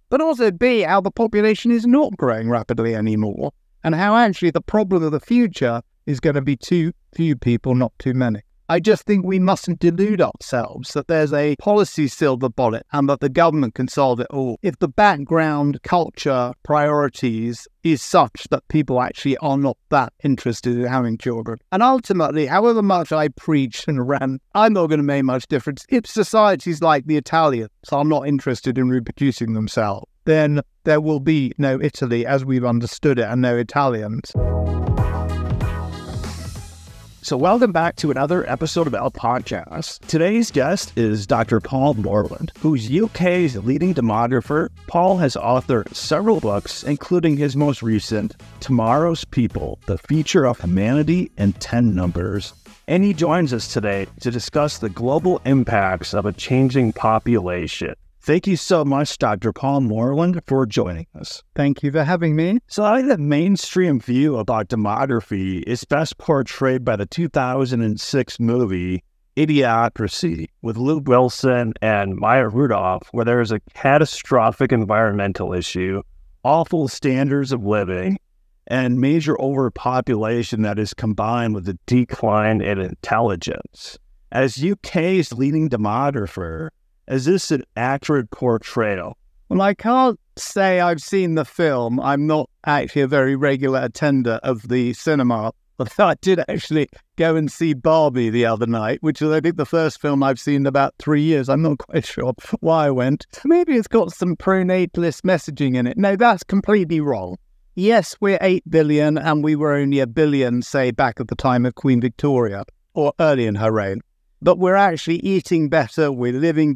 but also B, how the population is not growing rapidly anymore, and how actually the problem of the future is going to be too few people, not too many. I just think we mustn't delude ourselves that there's a policy silver bullet and that the government can solve it all. If the background culture priorities is such that people actually are not that interested in having children. And ultimately, however much I preach and rant, I'm not going to make much difference. If societies like the Italians are not interested in reproducing themselves, then there will be no Italy as we've understood it and no Italians. So welcome back to another episode of our podcast. Today's guest is Dr. Paul Morland, who's UK's leading demographer. Paul has authored several books, including his most recent, Tomorrow's People, The Future of Humanity in 10 Numbers. And he joins us today to discuss the global impacts of a changing population. Thank you so much, Dr. Paul Morland, for joining us. Thank you for having me. So I think the mainstream view about demography is best portrayed by the 2006 movie Idiocracy with Luke Wilson and Maya Rudolph, where there is a catastrophic environmental issue, awful standards of living, and major overpopulation that is combined with a decline in intelligence. As UK's leading demographer, is this an accurate portrayal? Well, I can't say I've seen the film. I'm not actually a very regular attender of the cinema, but I did actually go and see Barbie the other night, which is, I think, the first film I've seen in about 3 years. I'm not quite sure why I went. Maybe it's got some pronatalist messaging in it. No, that's completely wrong. Yes, we're 8 billion, and we were only 1 billion, say, back at the time of Queen Victoria, or early in her reign. But we're actually eating better, we're living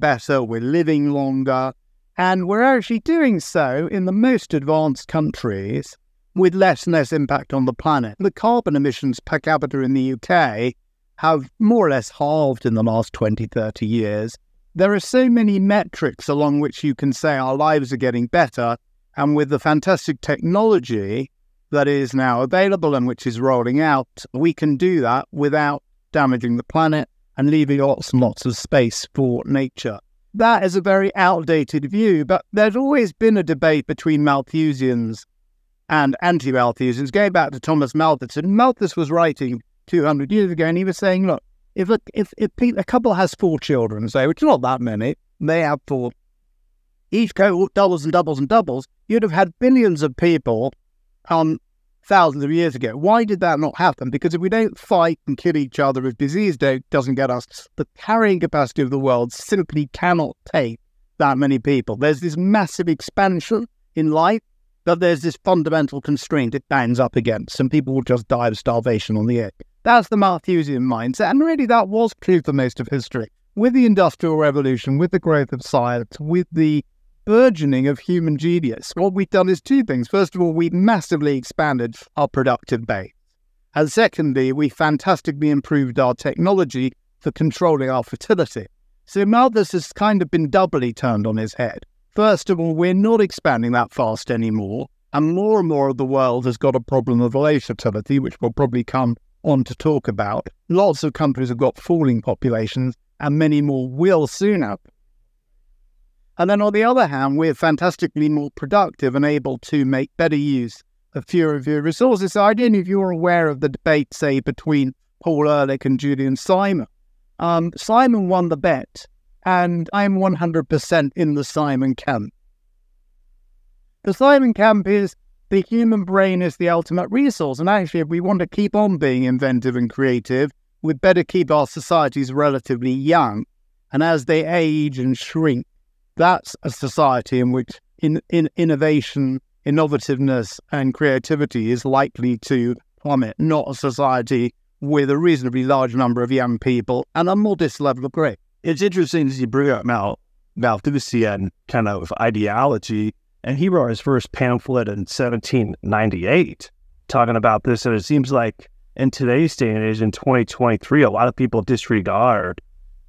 longer, and we're actually doing so in the most advanced countries with less and less impact on the planet. The carbon emissions per capita in the UK have more or less halved in the last 20, 30 years. There are so many metrics along which you can say our lives are getting better, and with the fantastic technology that is now available and which is rolling out, we can do that without damaging the planet and leaving lots and lots of space for nature. That is a very outdated view, but there's always been a debate between Malthusians and anti-Malthusians, going back to Thomas Malthus. And Malthus was writing 200 years ago, and he was saying, look, if a couple has 4 children, say, which is not that many, they have 4, each cohort doubles and doubles and doubles, you'd have had billions of people thousands of years ago. Why did that not happen? Because if we don't fight and kill each other, if disease doesn't get us, the carrying capacity of the world simply cannot take that many people. There's this massive expansion in life, but there's this fundamental constraint it bangs up against, and people will just die of starvation on the earth. That's the Malthusian mindset, and really that was true for most of history. With the Industrial Revolution, with the growth of science, with the burgeoning of human genius, what we've done is 2 things. First of all, we've massively expanded our productive base. And secondly, we fantastically improved our technology for controlling our fertility. So Malthus has kind of been doubly turned on his head. First of all, we're not expanding that fast anymore, and more of the world has got a problem of low fertility, which we'll probably come on to talk about. Lots of countries have got falling populations, and many more will soon have. And then on the other hand, we're fantastically more productive and able to make better use of fewer and fewer resources. So I don't know if you're aware of the debate, say, between Paul Ehrlich and Julian Simon. Simon won the bet, and I'm 100% in the Simon camp. The Simon camp is the human brain is the ultimate resource. And actually, if we want to keep on being inventive and creative, we'd better keep our societies relatively young. And as they age and shrink, that's a society in which innovation, innovativeness, and creativity is likely to plummet, not a society with a reasonably large number of young people and a modest level of growth. It's interesting as you bring up Malthusian kind of ideology, and he wrote his first pamphlet in 1798 talking about this, and it seems like in today's day and age, in 2023, a lot of people disregard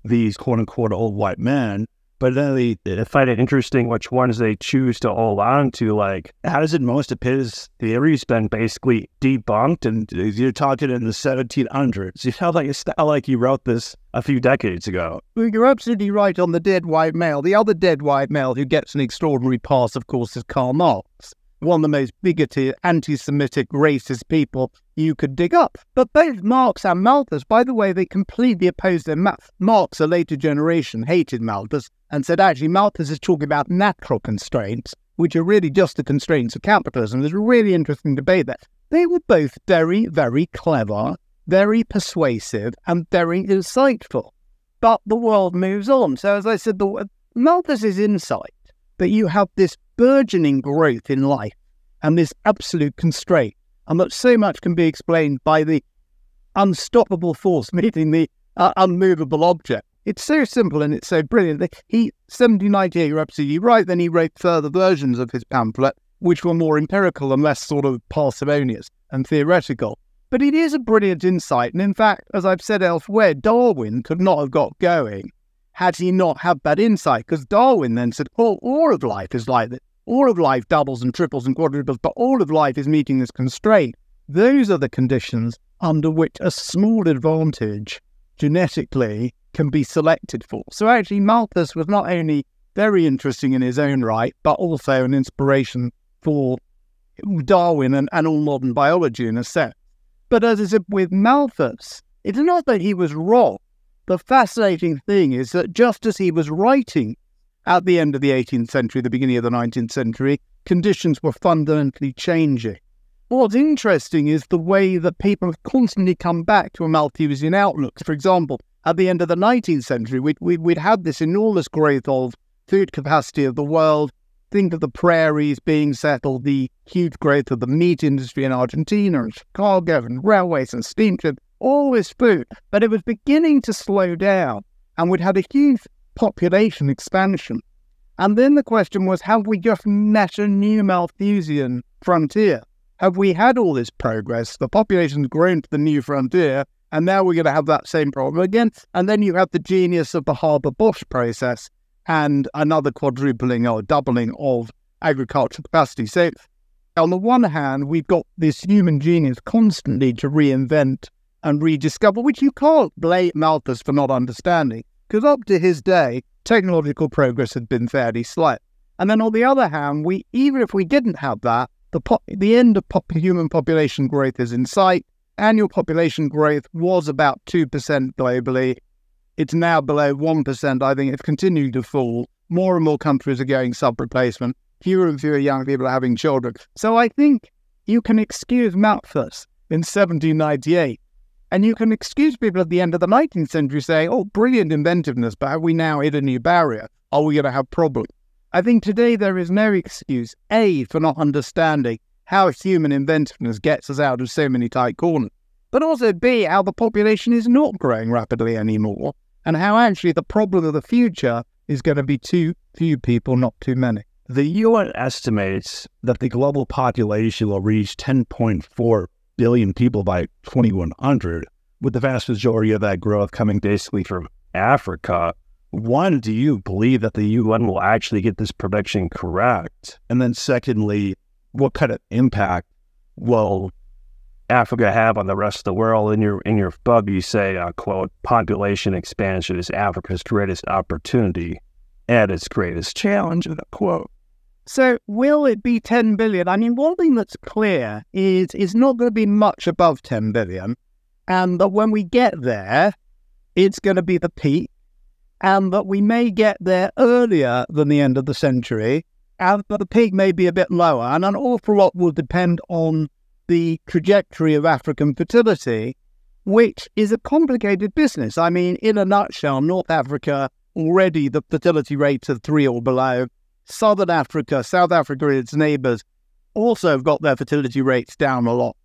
these quote-unquote old white men. But then they find it interesting which ones they choose to hold on to. Like, how does it most of his theories been basically debunked? And you're talking in the 1700s. You know, like it's not like he wrote this a few decades ago. Well, you're absolutely right on the dead white male. The other dead white male who gets an extraordinary pass, of course, is Karl Marx. One of the most bigoted, anti-Semitic, racist people you could dig up. But both Marx and Malthus, by the way, they completely opposed them. Marx, a later generation, hated Malthus and said, actually, Malthus is talking about natural constraints, which are really just the constraints of capitalism. There's a really interesting debate there. They were both very, very clever, very persuasive, and very insightful. But the world moves on. So as I said, Malthus's insight that you have this burgeoning growth in life and this absolute constraint, and that so much can be explained by the unstoppable force meeting the unmovable object. It's so simple and it's so brilliant. 1798, you're absolutely right. Then he wrote further versions of his pamphlet, which were more empirical and less sort of parsimonious and theoretical. But it is a brilliant insight. And in fact, as I've said elsewhere, Darwin could not have got going had he not had that insight, because Darwin then said, oh, all of life is like this. All of life doubles and triples and quadruples, but all of life is meeting this constraint. Those are the conditions under which a small advantage genetically can be selected for. So actually, Malthus was not only very interesting in his own right, but also an inspiration for Darwin and all modern biology in a sense. But as I said with Malthus, it's not that he was wrong. The fascinating thing is that just as he was writing at the end of the 18th century, the beginning of the 19th century, conditions were fundamentally changing. What's interesting is the way that people have constantly come back to a Malthusian outlook. For example, at the end of the 19th century, we'd had this enormous growth of food capacity of the world. Think of the prairies being settled, the huge growth of the meat industry in Argentina and Chicago and railways and steamships, all this food. But it was beginning to slow down, and we'd had a huge population expansion. And then the question was, have we just met a new Malthusian frontier? Have we had all this progress? The population's grown to the new frontier, and now we're going to have that same problem again. And then you have the genius of the Haber-Bosch process and another quadrupling or doubling of agricultural capacity. So on the one hand, we've got this human genius constantly to reinvent and rediscover, which you can't blame Malthus for not understanding, because up to his day, technological progress had been fairly slight. And then on the other hand, even if we didn't have that, the end of human population growth is in sight. Annual population growth was about 2% globally. It's now below 1%. I think it's continuing to fall. More and more countries are going sub-replacement. Fewer and fewer young people are having children. So I think you can excuse Malthus in 1798. And you can excuse people at the end of the 19th century saying, oh, brilliant inventiveness, but have we now hit a new barrier? Are we going to have problems? I think today there is no excuse, A, for not understanding how human inventiveness gets us out of so many tight corners, but also B, how the population is not growing rapidly anymore, and how actually the problem of the future is going to be too few people, not too many. The UN estimates that the global population will reach 10.4 billion people by 2100, with the vast majority of that growth coming basically from Africa. One, do you believe that the UN will actually get this prediction correct? And then secondly, what kind of impact will Africa have on the rest of the world? In your book, you say, quote, population expansion is Africa's greatest opportunity and its greatest challenge, quote. So will it be 10 billion? I mean, one thing that's clear is it's not going to be much above 10 billion. And that when we get there, it's going to be the peak. And that we may get there earlier than the end of the century. But the peak may be a bit lower. And an awful lot will depend on the trajectory of African fertility, which is a complicated business. I mean, in a nutshell, North Africa, already the fertility rates are 3 or below. Southern Africa, South Africa and its neighbours also have got their fertility rates down a lot.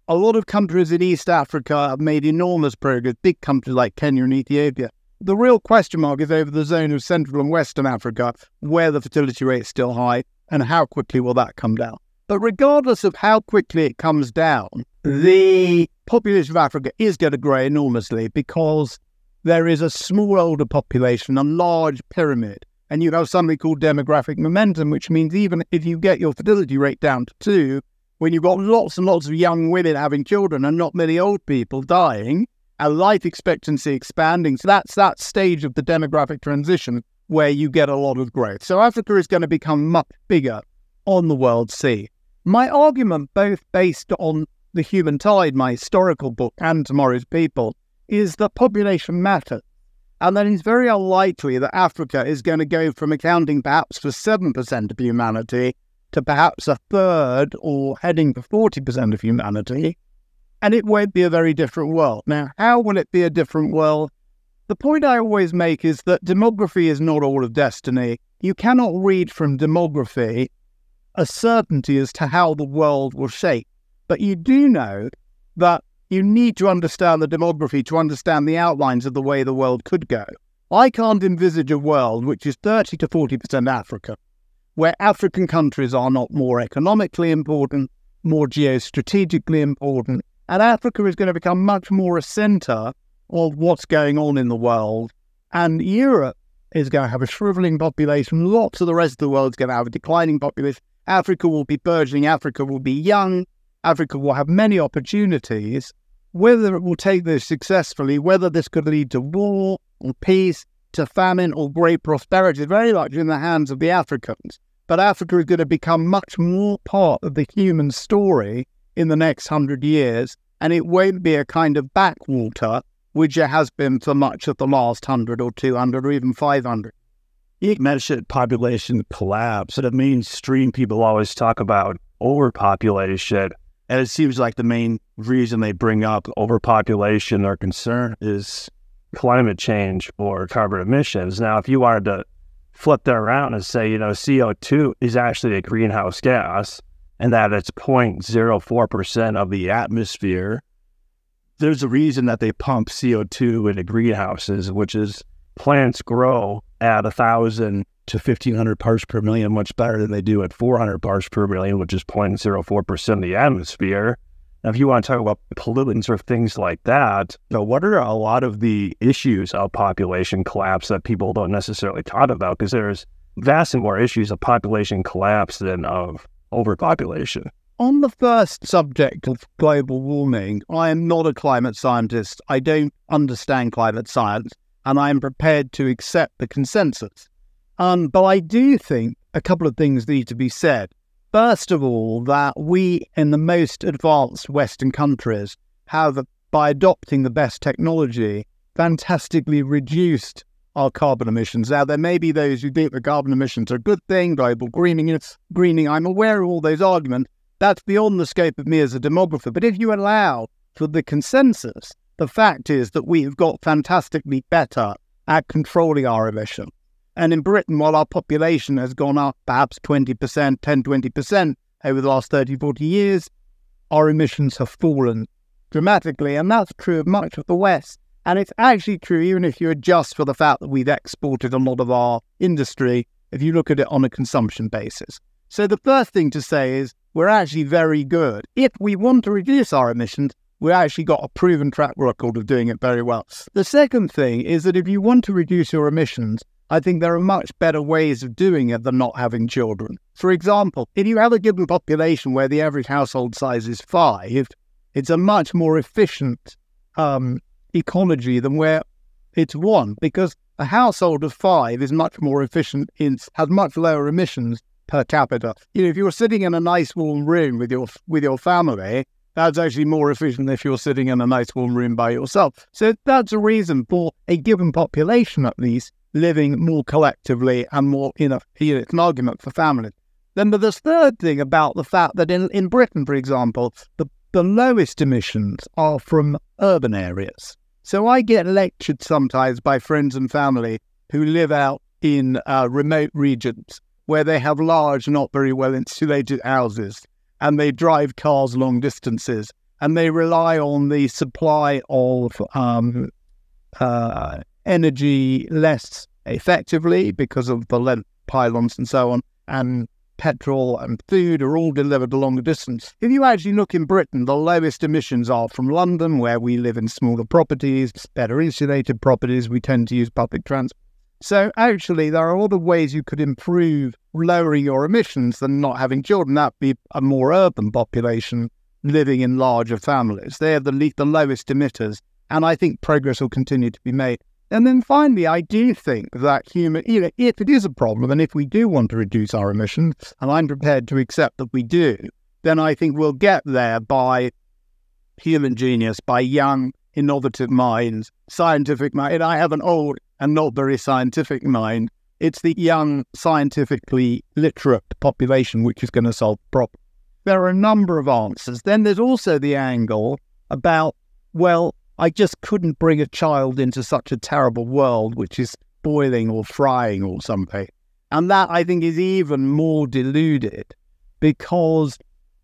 A lot of countries in East Africa have made enormous progress, big countries like Kenya and Ethiopia. The real question mark is over the zone of Central and Western Africa, where the fertility rate is still high, and how quickly will that come down. But regardless of how quickly it comes down, the population of Africa is going to grow enormously because there is a small older population, a large pyramid and you have something called demographic momentum, which means even if you get your fertility rate down to 2, when you've got lots and lots of young women having children and not many old people dying, and life expectancy expanding, so that's that stage of the demographic transition where you get a lot of growth. So Africa is going to become much bigger on the world scene. My argument, both based on The Human Tide, my historical book, and Tomorrow's People, is that population matters. And that it's very unlikely that Africa is going to go from accounting perhaps for 7% of humanity to perhaps a third or heading for 40% of humanity. And it won't be a very different world. Now, how will it be a different world? The point I always make is that demography is not all of destiny. You cannot read from demography a certainty as to how the world will shape. But you do know that you need to understand the demography to understand the outlines of the way the world could go. I can't envisage a world which is 30 to 40% African, where African countries are not more economically important, more geostrategically important, and Africa is going to become much more a centre of what's going on in the world. And Europe is going to have a shrivelling population. Lots of the rest of the world is going to have a declining population. Africa will be burgeoning. Africa will be young. Africa will have many opportunities. Whether it will take this successfully, whether this could lead to war or peace, to famine or great prosperity, is very much in the hands of the Africans. But Africa is going to become much more part of the human story in the next 100 years, and it won't be a kind of backwater, which it has been for much of the last 100 or 200 or even 500. You mentioned population collapse, and it mainstream people always talk about overpopulation. And it seems like the main reason they bring up overpopulation or concern is climate change or carbon emissions. Now, if you wanted to flip that around and say, CO2 is actually a greenhouse gas and that it's 0.04% of the atmosphere, there's a reason that they pump CO2 into greenhouses, which is plants grow at 1,000 to 1,500 parts per million, much better than they do at 400 parts per million, which is 0.04% of the atmosphere. Now, if you want to talk about pollutants or things like that, what are a lot of the issues of population collapse that people don't necessarily talk about? Because there's vastly more issues of population collapse than of overpopulation. On the first subject of global warming, I am not a climate scientist. I don't understand climate science, and I am prepared to accept the consensus. But I do think a couple of things need to be said. First of all, that we in the most advanced Western countries have, by adopting the best technology, fantastically reduced our carbon emissions. Now, there may be those who think that carbon emissions are a good thing, global greening, I'm aware of all those arguments. That's beyond the scope of me as a demographer. But if you allow for the consensus, the fact is that we have got fantastically better at controlling our emissions. And in Britain, while our population has gone up perhaps 20%, 10-20% over the last 30, 40 years, our emissions have fallen dramatically. And that's true of much of the West. And it's actually true even if you adjust for the fact that we've exported a lot of our industry, if you look at it on a consumption basis. So the first thing to say is we're actually very good. If we want to reduce our emissions, we've actually got a proven track record of doing it very well. The second thing is that if you want to reduce your emissions, I think there are much better ways of doing it than not having children. For example, if you have a given population where the average household size is 5, it's a much more efficient ecology than where it's 1, because a household of 5 is much more efficient, has much lower emissions per capita. If you're sitting in a nice warm room with your family, that's actually more efficient than if you're sitting in a nice warm room by yourself. So that's a reason for a given population, at least, living more collectively and more it's an argument for families. Then there's third thing about the fact that in Britain, for example, the lowest emissions are from urban areas. So I get lectured sometimes by friends and family who live out in remote regions where they have large, not very well insulated houses, and they drive cars long distances, and they rely on the supply of energy less effectively because of the length pylons and so on, and petrol and food are all delivered a longer distance. If you actually look in Britain, the lowest emissions are from London, where we live in smaller properties, better insulated properties, we tend to use public transport. So actually, there are other ways you could improve lowering your emissions than not having children. That'd be a more urban population living in larger families. They're the lowest emitters, and I think progress will continue to be made. And then finally, I do think that if it is a problem, and if we do want to reduce our emissions, and I'm prepared to accept that we do, then I think we'll get there by human genius, by young, innovative minds, scientific mind. And I have an old and not very scientific mind. It's the young, scientifically literate population which is going to solve the problem. There are a number of answers. Then there's also the angle about, well, I just couldn't bring a child into such a terrible world which is boiling or frying or something. And that, I think, is even more deluded, because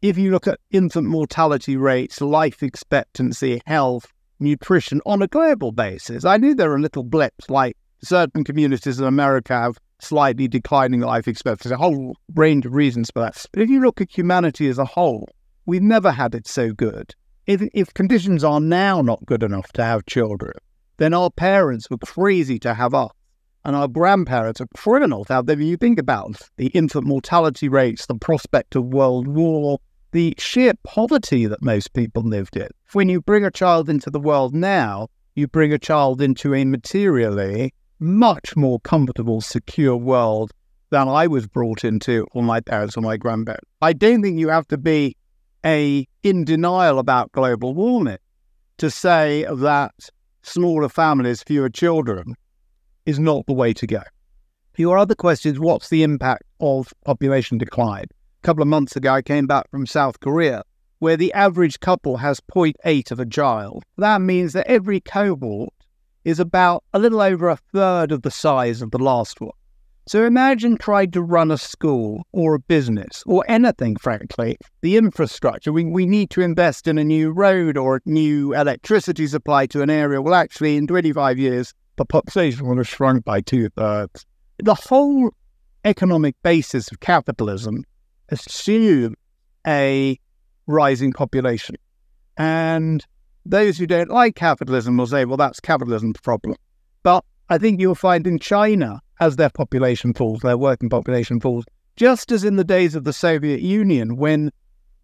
if you look at infant mortality rates, life expectancy, health, nutrition on a global basis, I knew there are little blips, like certain communities in America have slightly declining life expectancy, a whole range of reasons for that. But if you look at humanity as a whole, we've never had it so good. If conditions are now not good enough to have children, then our parents were crazy to have us, and our grandparents are criminal to have them. You think about the infant mortality rates, the prospect of world war, the sheer poverty that most people lived in. When you bring a child into the world now, you bring a child into a materially much more comfortable, secure world than I was brought into, or my parents or my grandparents. I don't think you have to be in denial about global warming to say that smaller families, fewer children, is not the way to go. Your other question is, what's the impact of population decline? A couple of months ago, I came back from South Korea, where the average couple has 0.8 of a child. That means that every cohort is about a little over a third of the size of the last one. So imagine trying to run a school or a business or anything, frankly. The infrastructure, we need to invest in a new road or a new electricity supply to an area. Well, actually, in 25 years, the population will have shrunk by 2/3. The whole economic basis of capitalism assumes a rising population. And those who don't like capitalism will say, well, that's capitalism's problem. But I think you'll find in China, as their population falls, their working population falls, just as in the days of the Soviet Union, when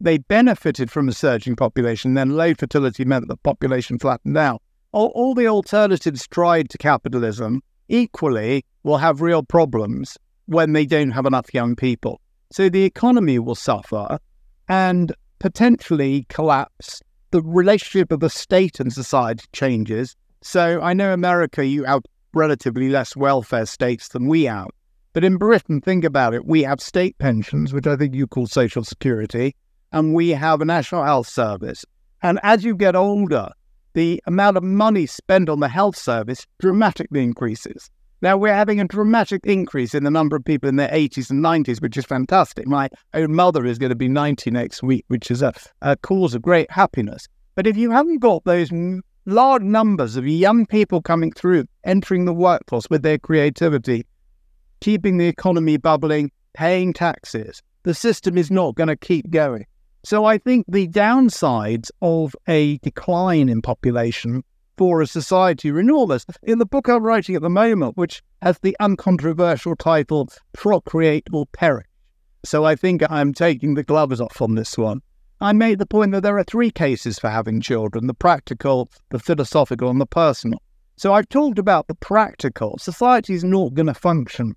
they benefited from a surging population, then low fertility meant the population flattened out. All the alternatives tried to capitalism equally will have real problems when they don't have enough young people. So the economy will suffer and potentially collapse. The relationship of the state and society changes. So I know America, you have relatively less welfare states than we have. But in Britain, think about it, we have state pensions, which I think you call social security, and we have a national health service. And as you get older, the amount of money spent on the health service dramatically increases. Now, we're having a dramatic increase in the number of people in their 80s and 90s, which is fantastic. My own mother is going to be 90 next week, which is a cause of great happiness. But if you haven't got those large numbers of young people coming through, entering the workforce with their creativity, keeping the economy bubbling, paying taxes, the system is not going to keep going. So I think the downsides of a decline in population for a society are enormous. In the book I'm writing at the moment, which has the uncontroversial title, Procreate or Perish. So I think I'm taking the gloves off on this one. I made the point that there are three cases for having children: the practical, the philosophical, and the personal. So I've talked about the practical. Society is not going to function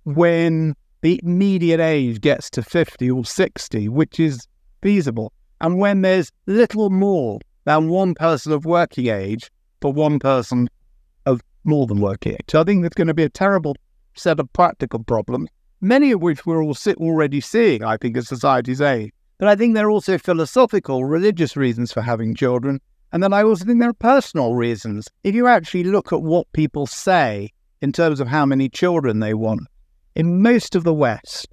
when the median age gets to 50 or 60, which is feasible, and when there's little more than one person of working age for one person of more than working age. So I think there's going to be a terrible set of practical problems, many of which we're already seeing, I think, as society's age. But I think there are also philosophical, religious reasons for having children. And then I also think there are personal reasons. If you actually look at what people say in terms of how many children they want, in most of the West,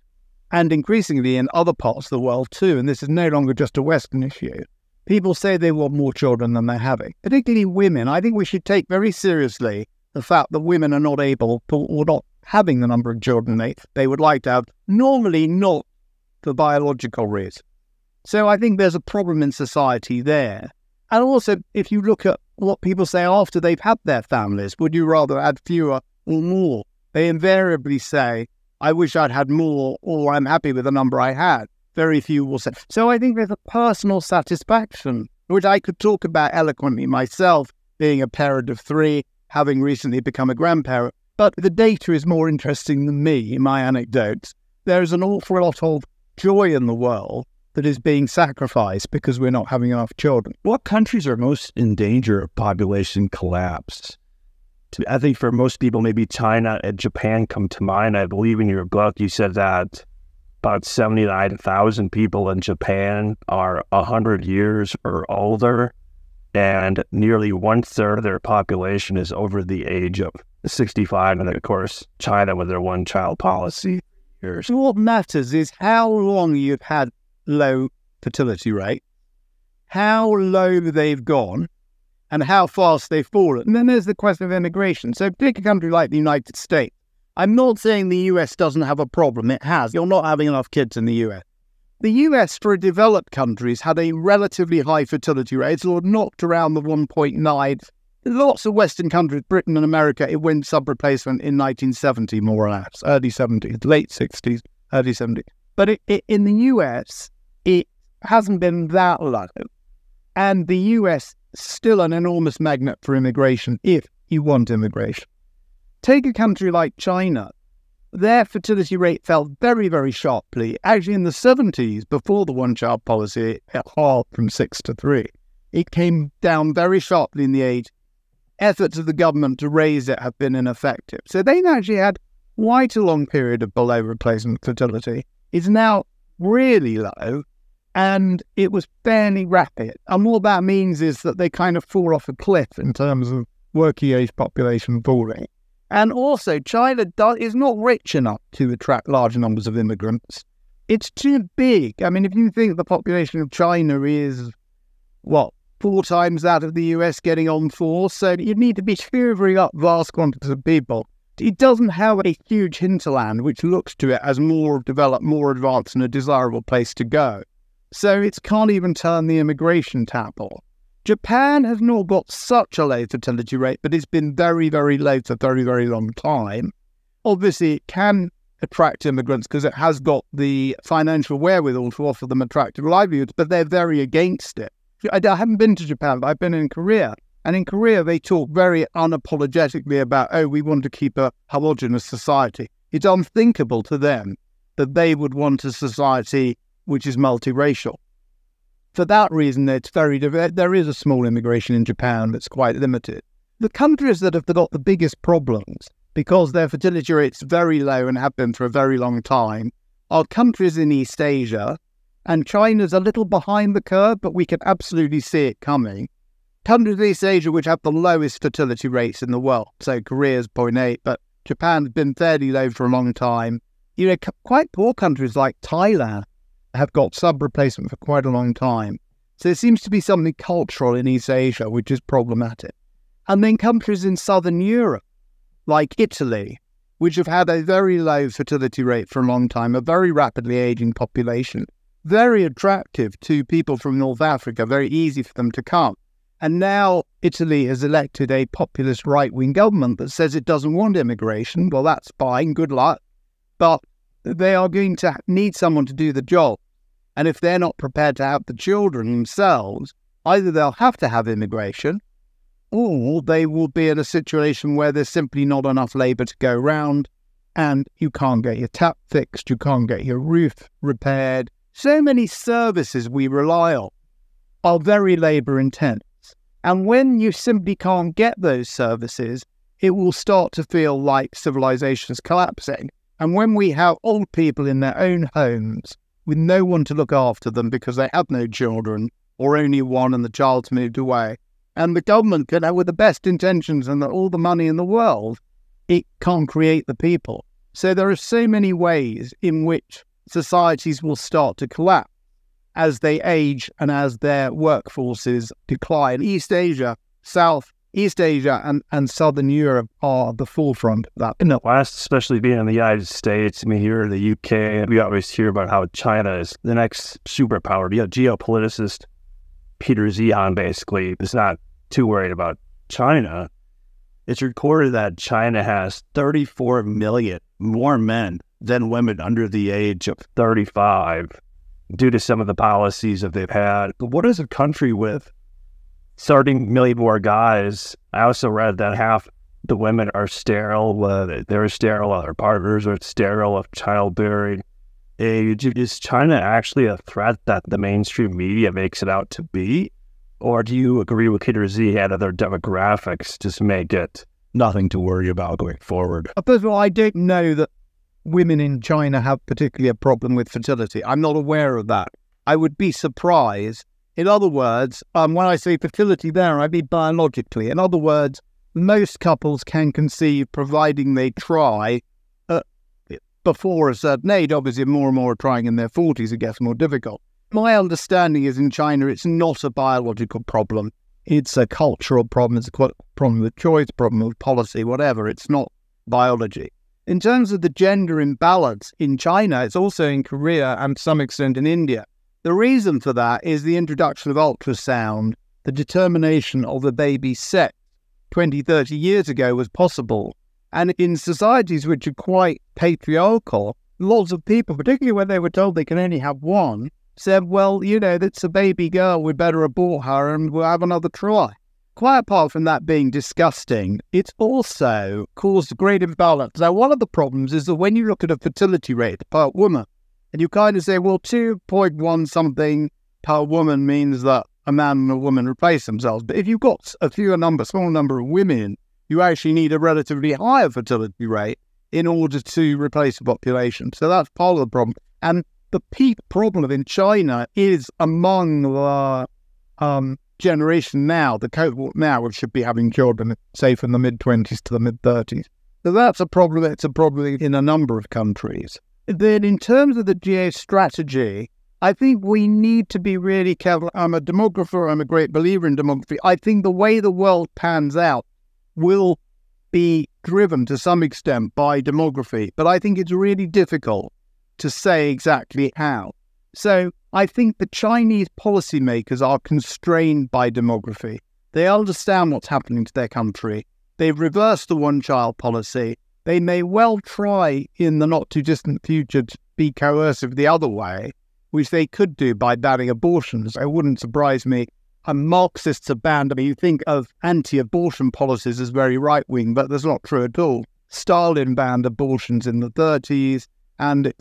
and increasingly in other parts of the world too, and this is no longer just a Western issue, people say they want more children than they're having, particularly women. I think we should take very seriously the fact that women are not able to, or not having the number of children they would like to have, normally not for biological reasons. So I think there's a problem in society there. And also, if you look at what people say after they've had their families, would you rather add fewer or more? they invariably say, I wish I'd had more, or I'm happy with the number I had. Very few will say. So I think there's a personal satisfaction, which I could talk about eloquently myself, being a parent of 3, having recently become a grandparent. But the data is more interesting than me, in my anecdotes. There's an awful lot of joy in the world that is being sacrificed because we're not having enough children. What countries are most in danger of population collapse? I think for most people, maybe China and Japan come to mind. I believe in your book, you said that about 79,000 people in Japan are 100 years or older, and nearly 1/3 of their population is over the age of 65. And of course, China with their one-child policy. So what matters is how long you've had low fertility rate, how low they've gone, and how fast they've fallen. And then there's the question of immigration. So take a country like the United States. I'm not saying the US doesn't have a problem. It has. You're not having enough kids in the US. The US, for developed countries, had a relatively high fertility rate. It's sort of knocked around the 1.9. Lots of Western countries, Britain and America, it went sub-replacement in 1970, more or less, early 70s, late 60s, early 70s. But in the US, it hasn't been that low. And the US is still an enormous magnet for immigration, if you want immigration. Take a country like China. Their fertility rate fell very, very sharply. Actually, in the 70s, before the one-child policy, it halved from 6 to 3. It came down very sharply in the age. Efforts of the government to raise it have been ineffective. So they've actually had quite a long period of below replacement fertility. It's now really low, and it was fairly rapid. And what that means is that they kind of fall off a cliff in terms of working age population falling. And also, China is not rich enough to attract large numbers of immigrants. It's too big. I mean, if you think the population of China is, 4 times that of the US, getting on 4, so you need to be hoovering up vast quantities of people. It doesn't have a huge hinterland which looks to it as more developed, more advanced, and a desirable place to go. So it can't even turn the immigration tap on. Japan has not got such a low fertility rate, but it's been very, very low for a very, very long time. Obviously, it can attract immigrants because it has got the financial wherewithal to offer them attractive livelihoods, but they're very against it. I haven't been to Japan, but I've been in Korea. And in Korea, they talk very unapologetically about, we want to keep a homogenous society. It's unthinkable to them that they would want a society which is multiracial. For that reason, there is a small immigration in Japan that's quite limited. The countries that have got the biggest problems, because their fertility rate's very low and have been for a very long time, are countries in East Asia, and China's a little behind the curve, but we can absolutely see it coming. Countries in East Asia which have the lowest fertility rates in the world, so Korea's 0.8, but Japan's been fairly low for a long time. Quite poor countries like Thailand have got sub-replacement for quite a long time. So there seems to be something cultural in East Asia which is problematic. And then countries in Southern Europe, like Italy, which have had a very low fertility rate for a long time, a very rapidly aging population, very attractive to people from North Africa, very easy for them to come. And now Italy has elected a populist right-wing government that says it doesn't want immigration. Well, that's fine, good luck. But they are going to need someone to do the job. And if they're not prepared to have the children themselves, either they'll have to have immigration, or they will be in a situation where there's simply not enough labour to go round, and you can't get your tap fixed, you can't get your roof repaired. So many services we rely on are very labour intense. And when you simply can't get those services, it will start to feel like civilization's collapsing. And when we have old people in their own homes with no one to look after them because they have no children, or only one and the child's moved away, and the government can have, with the best intentions and all the money in the world, it can't create the people. So there are so many ways in which societies will start to collapse as they age and as their workforces decline. East Asia, Southeast Asia and Southern Europe are the forefront of that. In the West, especially being in the United States, I mean, here in the UK, we always hear about how China is the next superpower. Geopoliticist Peter Zehan basically is not too worried about China. it's recorded that China has 34 million more men than women under the age of 35 due to some of the policies that they've had. But what is a country with 30 million more guys? I also read that half the women are sterile. They're sterile of their partners, or sterile of childbearing age. Is China actually a threat that the mainstream media makes it out to be? Or do you agree with Peter Z and other demographics just make it nothing to worry about going forward? First of all, I don't know that women in China have particularly a problem with fertility. I'm not aware of that. I would be surprised. In other words, when I say fertility there, I mean biologically. In other words, most couples can conceive providing they try before a certain age. Obviously, more and more are trying in their 40s, it gets more difficult. My understanding is in China, it's not a biological problem. It's a cultural problem. It's a problem with choice, problem with policy, whatever. It's not biology. In terms of the gender imbalance in China, it's also in Korea and to some extent in India. The reason for that is the introduction of ultrasound. The determination of the baby's sex 20, 30 years ago was possible. And in societies which are quite patriarchal, lots of people, particularly when they were told they can only have one, said, well, that's a baby girl, we better abort her and we'll have another try. Quite apart from that being disgusting, it's also caused a great imbalance. Now, one of the problems is that when you look at a fertility rate per woman, and you kind of say, well, 2.1 something per woman means that a man and a woman replace themselves. But if you've got a small number of women, you actually need a relatively higher fertility rate in order to replace the population. So that's part of the problem. And the peak problem in China is among the generation now, the cohort now, which should be having children, say, from the mid-20s to the mid-30s. So that's a problem. It's a problem in a number of countries. Then in terms of the geostrategy, I think we need to be really careful. I'm a demographer. I'm a great believer in demography. I think the way the world pans out will be driven to some extent by demography, but I think it's really difficult to say exactly how. So I think the Chinese policymakers are constrained by demography. They understand what's happening to their country. They've reversed the one-child policy. They may well try in the not-too-distant future to be coercive the other way, which they could do by banning abortions. It wouldn't surprise me. Marxists have banned, you think of anti-abortion policies as very right-wing, but that's not true at all. Stalin banned abortions in the 30s, and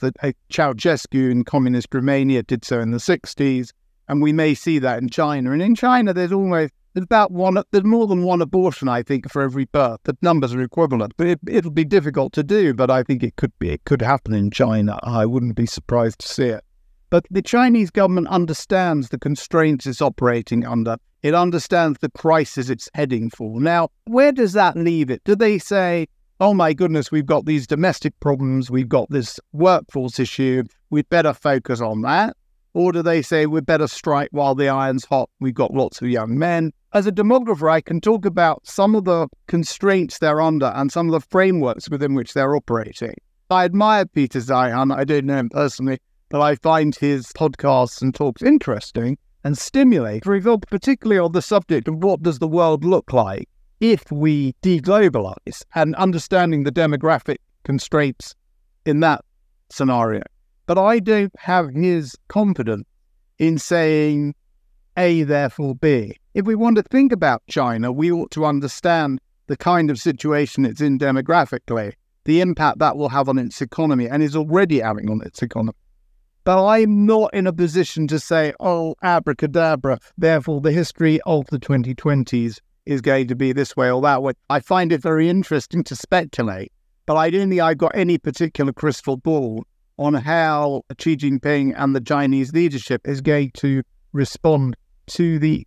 Ceausescu in communist Romania did so in the 60s, and we may see that in China. And in China, there's more than one abortion, I think, for every birth. The numbers are equivalent, but it'll be difficult to do, but I think it could happen in China. I wouldn't be surprised to see it. But the Chinese government understands the constraints it's operating under. It understands the crisis it's heading for. Now, where does that leave it? Do they say, oh my goodness, we've got these domestic problems, we've got this workforce issue, we'd better focus on that? Or do they say we'd better strike while the iron's hot, we've got lots of young men? As a demographer, I can talk about some of the constraints they're under and some of the frameworks within which they're operating. I admire Peter Zeihan, I don't know him personally, but I find his podcasts and talks interesting and stimulating, for example, particularly on the subject of what does the world look like if we deglobalize, and understanding the demographic constraints in that scenario. But I don't have his confidence in saying A, therefore B. If we want to think about China, we ought to understand the kind of situation it's in demographically, the impact that will have on its economy, and is already having on its economy. But I'm not in a position to say, oh, abracadabra, therefore the history of the 2020s is going to be this way or that way. I find it very interesting to speculate, but I don't think I've got any particular crystal ball on how Xi Jinping and the Chinese leadership is going to respond to the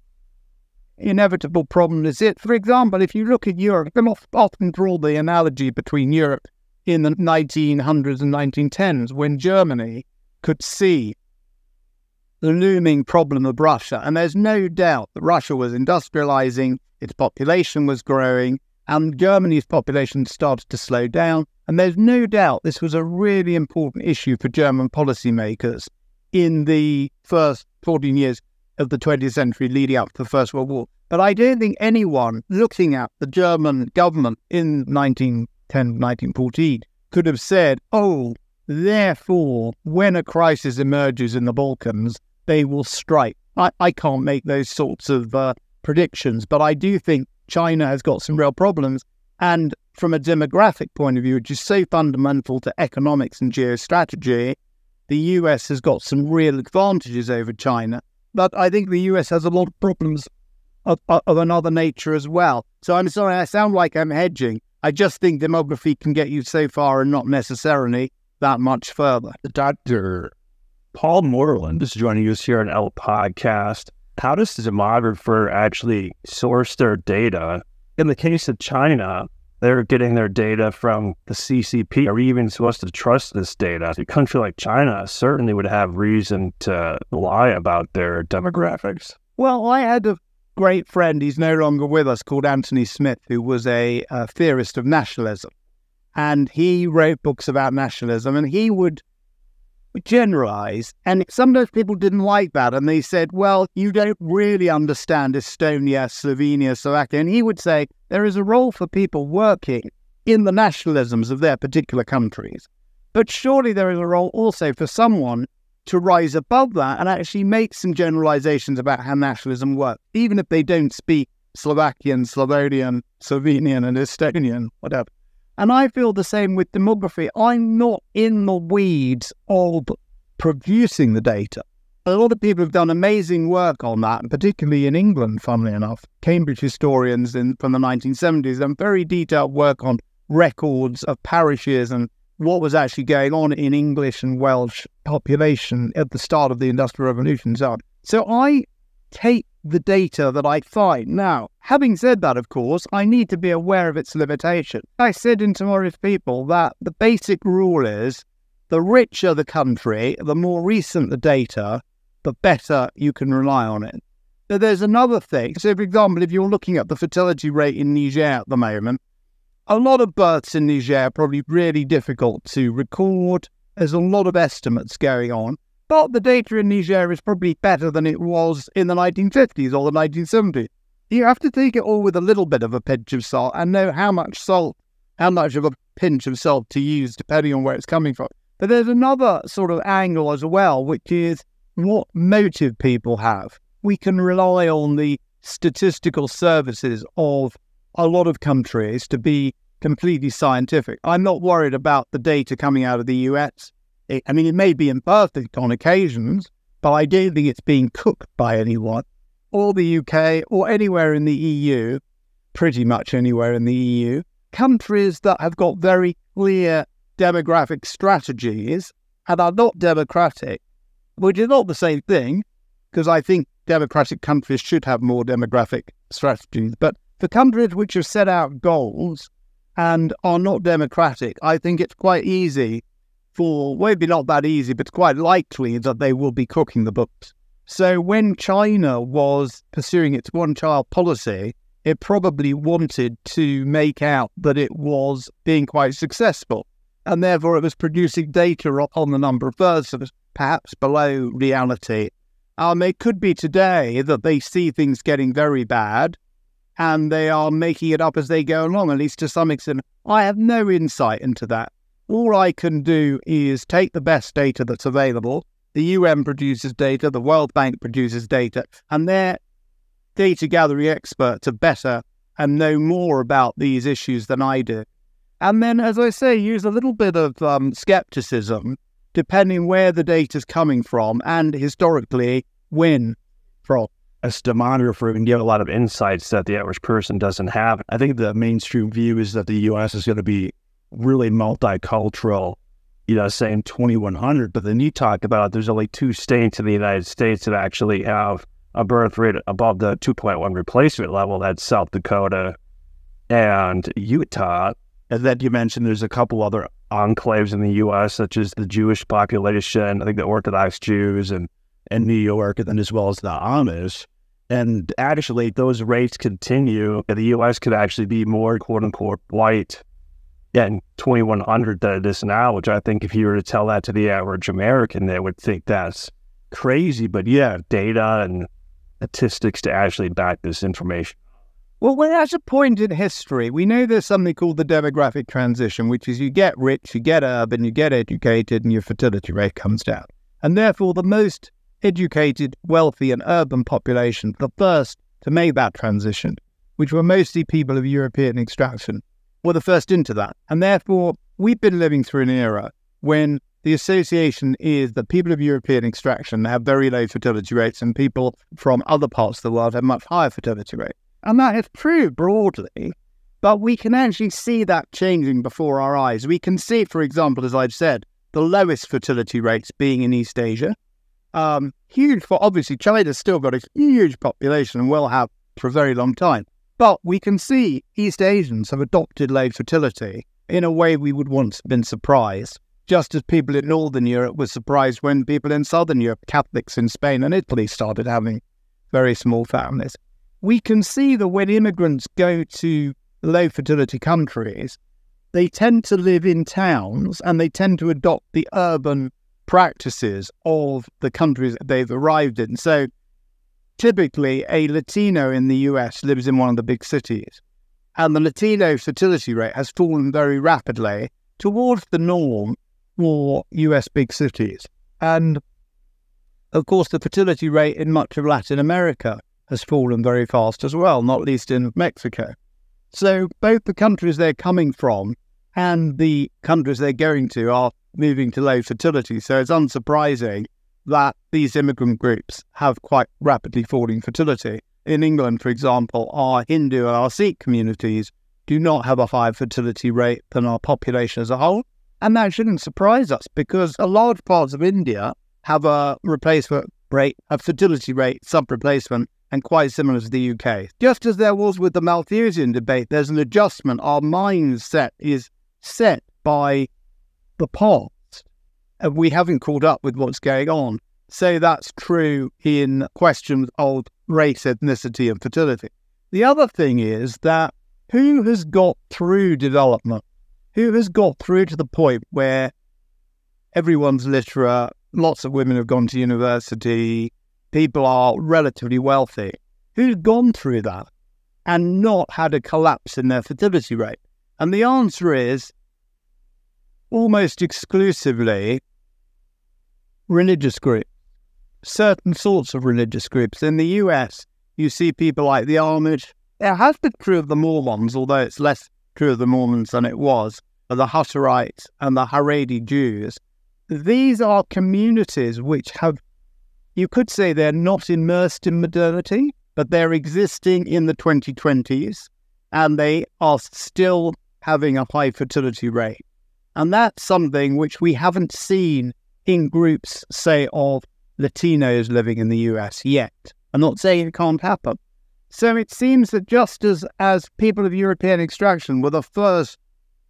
inevitable problem is it. For example, if you look at Europe, I often draw the analogy between Europe in the 1900s and 1910s when Germany could see the looming problem of Russia. And there's no doubt that Russia was industrializing, its population was growing, and Germany's population started to slow down. And there's no doubt this was a really important issue for German policymakers in the first 14 years of the 20th century leading up to the First World War. But I don't think anyone looking at the German government in 1910, 1914 could have said, oh, therefore, when a crisis emerges in the Balkans, they will strike. I can't make those sorts of predictions, but I do think China has got some real problems. And from a demographic point of view, which is so fundamental to economics and geostrategy, the US has got some real advantages over China. But I think the US has a lot of problems of another nature as well. So I'm sorry, I sound like I'm hedging. I just think demography can get you so far and not necessarily that much further. Dr. Paul Morland is joining us here on L Podcast. How does the demographer actually source their data? In the case of China, they're getting their data from the CCP. Are we even supposed to trust this data? A country like China certainly would have reason to lie about their demographics. Well, I had a great friend, he's no longer with us, called Anthony Smith, who was a theorist of nationalism. And he wrote books about nationalism, and he would generalize. And sometimes people didn't like that, and they said, well, you don't really understand Estonia, Slovenia, Slovakia. And he would say, there is a role for people working in the nationalisms of their particular countries. But surely there is a role also for someone to rise above that and actually make some generalizations about how nationalism works, even if they don't speak Slovakian, Slavonian, Slovenian, and Estonian, whatever. And I feel the same with demography. I'm not in the weeds of producing the data. A lot of people have done amazing work on that, and particularly in England, funnily enough. Cambridge historians from the 1970s done very detailed work on records of parishes and what was actually going on in English and Welsh population at the start of the Industrial Revolution. So I take the data that I find. Now, having said that, of course, I need to be aware of its limitation. I said in Tomorrow's People that the basic rule is the richer the country, the more recent the data, the better you can rely on it. But there's another thing. So, for example, if you're looking at the fertility rate in Niger at the moment, a lot of births in Niger are probably really difficult to record. There's a lot of estimates going on. But the data in Niger is probably better than it was in the 1950s or the 1970s. You have to take it all with a little bit of a pinch of salt and know how much of a pinch of salt to use depending on where it's coming from. But there's another sort of angle as well, which is what motive people have. We can rely on the statistical services of a lot of countries to be completely scientific. I'm not worried about the data coming out of the US. It may be imperfect on occasions, but I don't think it's being cooked by anyone, or the UK, or anywhere in the EU, pretty much anywhere in the EU. Countries that have got very clear demographic strategies and are not democratic, which is not the same thing, because I think democratic countries should have more demographic strategies. But for countries which have set out goals and are not democratic, I think it's quite easy maybe not that easy, but it's quite likely that they will be cooking the books. So when China was pursuing its one-child policy, it probably wanted to make out that it was being quite successful, and therefore it was producing data on the number of births that was perhaps below reality. It could be today that they see things getting very bad, and they are making it up as they go along, at least to some extent. I have no insight into that. All I can do is take the best data that's available. The UN produces data, the World Bank produces data, and their data gathering experts are better and know more about these issues than I do. And then, as I say, use a little bit of skepticism, depending where the data's coming from and historically when from. As a demographer, we can give a lot of insights that the average person doesn't have. I think the mainstream view is that the U.S. is going to be really multicultural, saying 2100, but then you talk about there's only 2 states in the United States that actually have a birth rate above the 2.1 replacement level. That's South Dakota and Utah. And then you mentioned there's a couple other enclaves in the U.S., such as the Jewish population, I think the Orthodox Jews and New York, and then as well as the Amish. And actually, those rates continue, and the U.S. could actually be more quote-unquote white in 2100 than it is now, which I think if you were to tell that to the average American, they would think that's crazy. But yeah, data and statistics to actually back this information? Well, there's a point in history. We know there's something called the demographic transition, which is you get rich, you get urban, you get educated, and your fertility rate comes down. And therefore, the most educated, wealthy, and urban population, the first to make that transition, which were mostly people of European extraction, were the first into that. And therefore, we've been living through an era when the association is that people of European extraction have very low fertility rates and people from other parts of the world have much higher fertility rates. And that is true broadly, but we can actually see that changing before our eyes. We can see, for example, as I've said, the lowest fertility rates being in East Asia. Huge, for obviously China's still got a huge population and will have for a very long time. But we can see East Asians have adopted low fertility in a way we would once have been surprised, just as people in Northern Europe were surprised when people in Southern Europe, Catholics in Spain and Italy, started having very small families. We can see that when immigrants go to low fertility countries, they tend to live in towns and they tend to adopt the urban practices of the countries they've arrived in. So typically a Latino in the US lives in one of the big cities, and the Latino fertility rate has fallen very rapidly towards the norm for US big cities. And of course, the fertility rate in much of Latin America has fallen very fast as well, not least in Mexico. So both the countries they're coming from and the countries they're going to are moving to low fertility. So it's unsurprising that these immigrant groups have quite rapidly falling fertility. In England, for example, our Hindu and our Sikh communities do not have a higher fertility rate than our population as a whole. And that shouldn't surprise us because a large parts of India have a replacement rate, a fertility rate, sub-replacement, and quite similar to the UK. Just as there was with the Malthusian debate, there's an adjustment. Our mindset is set by the past, and we haven't caught up with what's going on. So that's true in questions of race, ethnicity, and fertility. The other thing is that who has got through development? Who has got through to the point where everyone's literate, lots of women have gone to university, people are relatively wealthy? Who's gone through that and not had a collapse in their fertility rate? And the answer is almost exclusively religious groups, certain sorts of religious groups. In the US, you see people like the Amish. It has been true of the Mormons, although it's less true of the Mormons than it was, the Hutterites and the Haredi Jews. These are communities which have, you could say they're not immersed in modernity, but they're existing in the 2020s, and they are still having a high fertility rate. And that's something which we haven't seen in groups, say, of Latinos living in the US yet. I'm not saying it can't happen. So it seems that just as people of European extraction were the first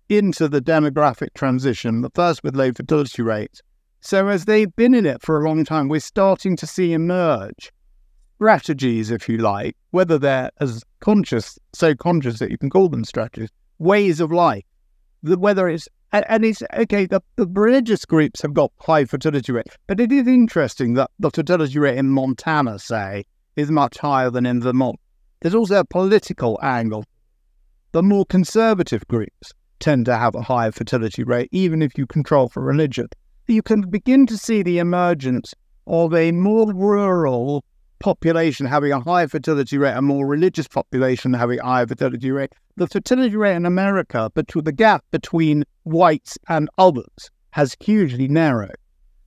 into the demographic transition, the first with low fertility rates, so as they've been in it for a long time, we're starting to see emerge strategies, if you like, whether they're as conscious, so conscious that you can call them strategies, ways of life, whether it's, and it's, okay, the religious groups have got high fertility rate, but it is interesting that the fertility rate in Montana, say, is much higher than in Vermont. There's also a political angle. The more conservative groups tend to have a higher fertility rate, even if you control for religion. You can begin to see the emergence of a more rural population having a higher fertility rate, a more religious population having a higher fertility rate. The fertility rate in America, but the gap between whites and others, has hugely narrowed.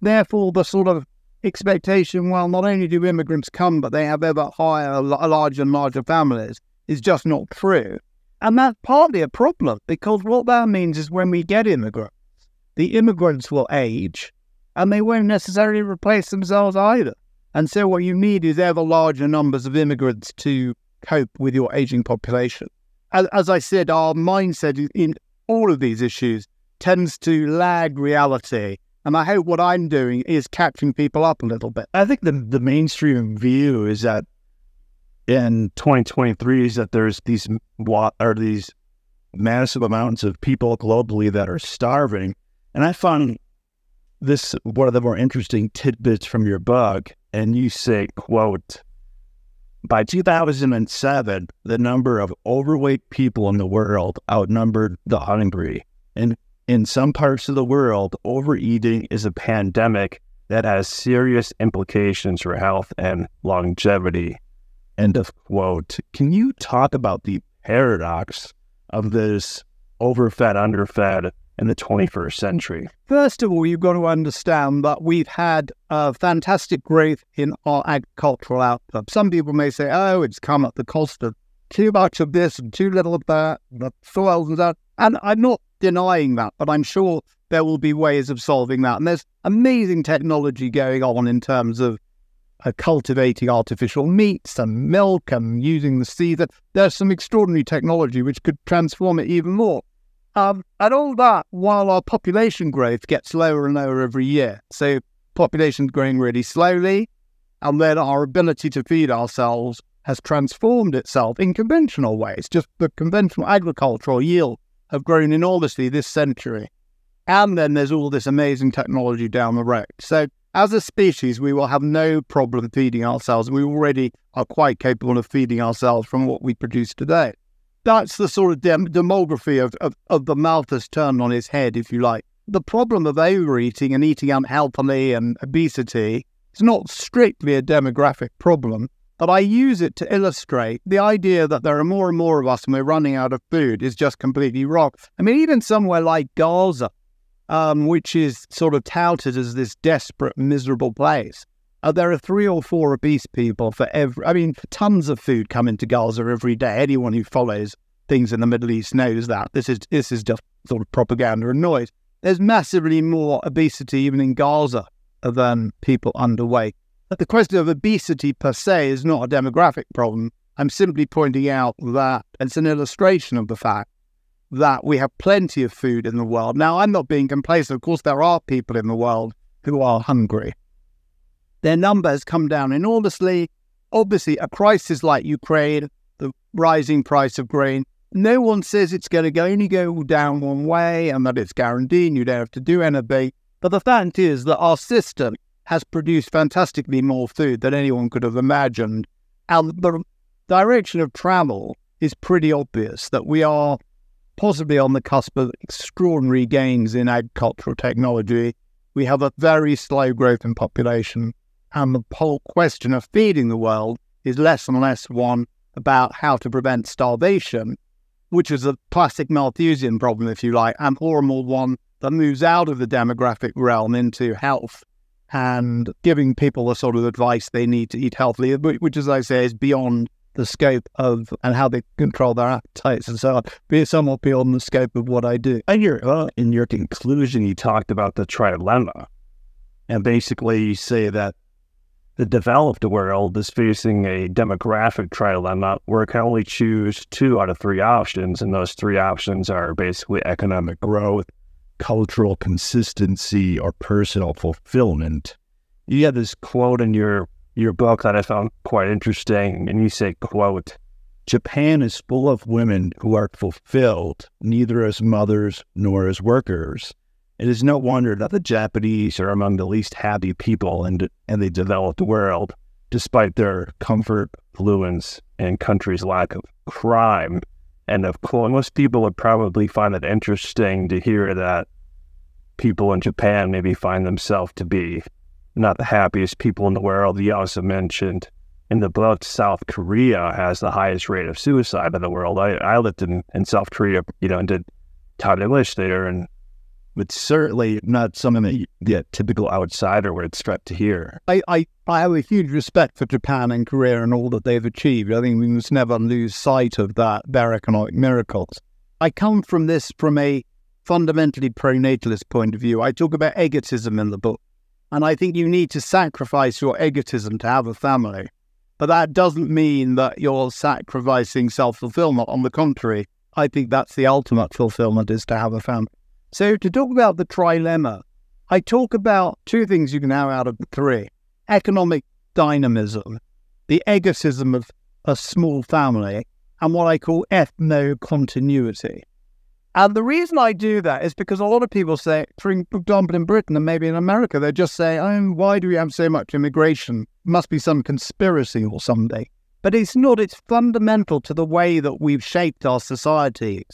Therefore, the sort of expectation, well, not only do immigrants come, but they have ever higher, larger and larger families, is just not true. And that's partly a problem, because what that means is when we get immigrants, the immigrants will age, and they won't necessarily replace themselves either. And so what you need is ever larger numbers of immigrants to cope with your aging population. As I said, our mindset in all of these issues tends to lag reality. And I hope what I'm doing is catching people up a little bit. I think the mainstream view is that in 2023 is that there's these massive amounts of people globally that are starving. And I found this one of the more interesting tidbits from your book. And you say, quote, By 2007, the number of overweight people in the world outnumbered the hungry. And in some parts of the world, overeating is a pandemic that has serious implications for health and longevity. End of quote. Can you talk about the paradox of this overfed, underfed in the 21st century? First of all, you've got to understand that we've had fantastic growth in our agricultural output. Some people may say, oh, it's come at the cost of too much of this and too little of that, the soils and that. And I'm not denying that, but I'm sure there will be ways of solving that. And there's amazing technology going on in terms of cultivating artificial meats and milk and using the seeds. There's some extraordinary technology which could transform it even more. And all that while our population growth gets lower and lower every year. So population's growing really slowly, and then our ability to feed ourselves has transformed itself in conventional ways. Just the conventional agricultural yield have grown enormously this century. And then there's all this amazing technology down the road. So as a species, we will have no problem feeding ourselves. We already are quite capable of feeding ourselves from what we produce today. That's the sort of demography of the Malthus turned on his head, if you like. The problem of overeating and eating unhealthily and obesity is not strictly a demographic problem, but I use it to illustrate the idea that there are more and more of us and we're running out of food is just completely wrong. I mean, even somewhere like Gaza, which is sort of touted as this desperate, miserable place, there are 3 or 4 obese people for every... I mean, tons of food come into Gaza every day. Anyone who follows things in the Middle East knows that. This is just sort of propaganda and noise. There's massively more obesity even in Gaza than people underweight. But the question of obesity per se is not a demographic problem. I'm simply pointing out that it's an illustration of the fact that we have plenty of food in the world. Now, I'm not being complacent. Of course, there are people in the world who are hungry. Their numbers come down enormously. Obviously, a crisis like Ukraine, the rising price of grain, no one says it's going to only go down one way and that it's guaranteed and you don't have to do anything. But the fact is that our system has produced fantastically more food than anyone could have imagined. And the direction of travel is pretty obvious, that we are possibly on the cusp of extraordinary gains in agricultural technology. We have a very slow growth in population. And the whole question of feeding the world is less and less one about how to prevent starvation, which is a classic Malthusian problem, if you like, and more one that moves out of the demographic realm into health and giving people the sort of advice they need to eat healthily, which, as I say, is beyond the scope of and how they control their appetites and so on, be somewhat beyond the scope of what I do. And in your conclusion, you talked about the trilemma. And basically you say that the developed world is facing a demographic trilemma where it can only choose 2 out of 3 options, and those 3 options are basically economic growth, cultural consistency, or personal fulfillment. You have this quote in your book that I found quite interesting, and you say, quote, "Japan is full of women who are fulfilled, neither as mothers nor as workers. It is no wonder that the Japanese are among the least happy people in the developed world, despite their comfort, affluence, and country's lack of crime." And of course, most people would probably find it interesting to hear that people in Japan maybe find themselves to be not the happiest people in the world. You also mentioned in the book, South Korea has the highest rate of suicide in the world. I lived in South Korea, and did taught English there, and it's certainly not something that the typical outsider would expect to hear. I have a huge respect for Japan and Korea and all that they've achieved. I think we must never lose sight of their economic miracles. I come from a fundamentally pro-natalist point of view. I talk about egotism in the book, and I think you need to sacrifice your egotism to have a family. But that doesn't mean that you're sacrificing self-fulfillment. On the contrary, I think that's the ultimate fulfillment, is to have a family. So to talk about the trilemma, I talk about 2 things you can have out of the 3. Economic dynamism, the egotism of a small family, and what I call ethno-continuity. And the reason I do that is because a lot of people say, for example, in Britain and maybe in America, they just say, why do we have so much immigration? Must be some conspiracy or something. but it's not. It's fundamental to the way that we've shaped our societies.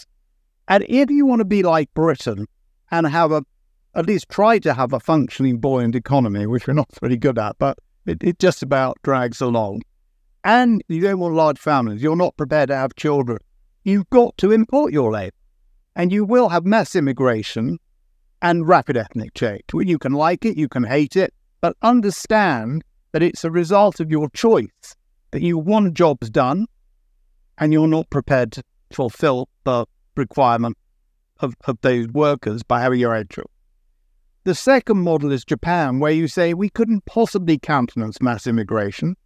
And if you want to be like Britain and have at least try to have a functioning buoyant economy, which we're not very good at, but it just about drags along, and you don't want large families, you're not prepared to have children, you've got to import your labour. And you will have mass immigration and rapid ethnic change. You can like it, you can hate it, but understand that it's a result of your choice, that you want jobs done and you're not prepared to fulfill the requirement of those workers by having your own children. The second model is Japan, where you say we couldn't possibly countenance mass immigration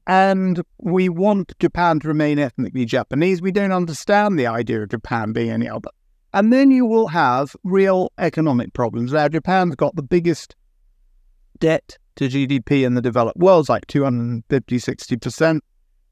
and we want Japan to remain ethnically Japanese. We don't understand the idea of Japan being any other. And then you will have real economic problems. Now, Japan's got the biggest debt to GDP in the developed world, it's like 250, 60%.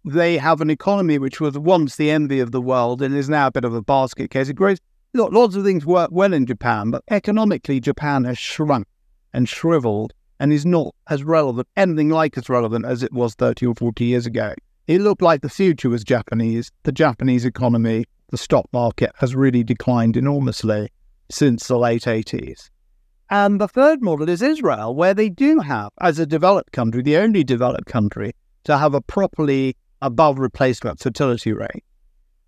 They have an economy which was once the envy of the world and is now a bit of a basket case. It grows. Lots of things work well in Japan, but economically, Japan has shrunk and shriveled and is not as relevant, anything like as relevant as it was 30 or 40 years ago. It looked like the future was Japanese. The Japanese economy, the stock market, has really declined enormously since the late 80s. And the third model is Israel, where they do have, as a developed country, the only developed country, to have a properly above replacement fertility rate.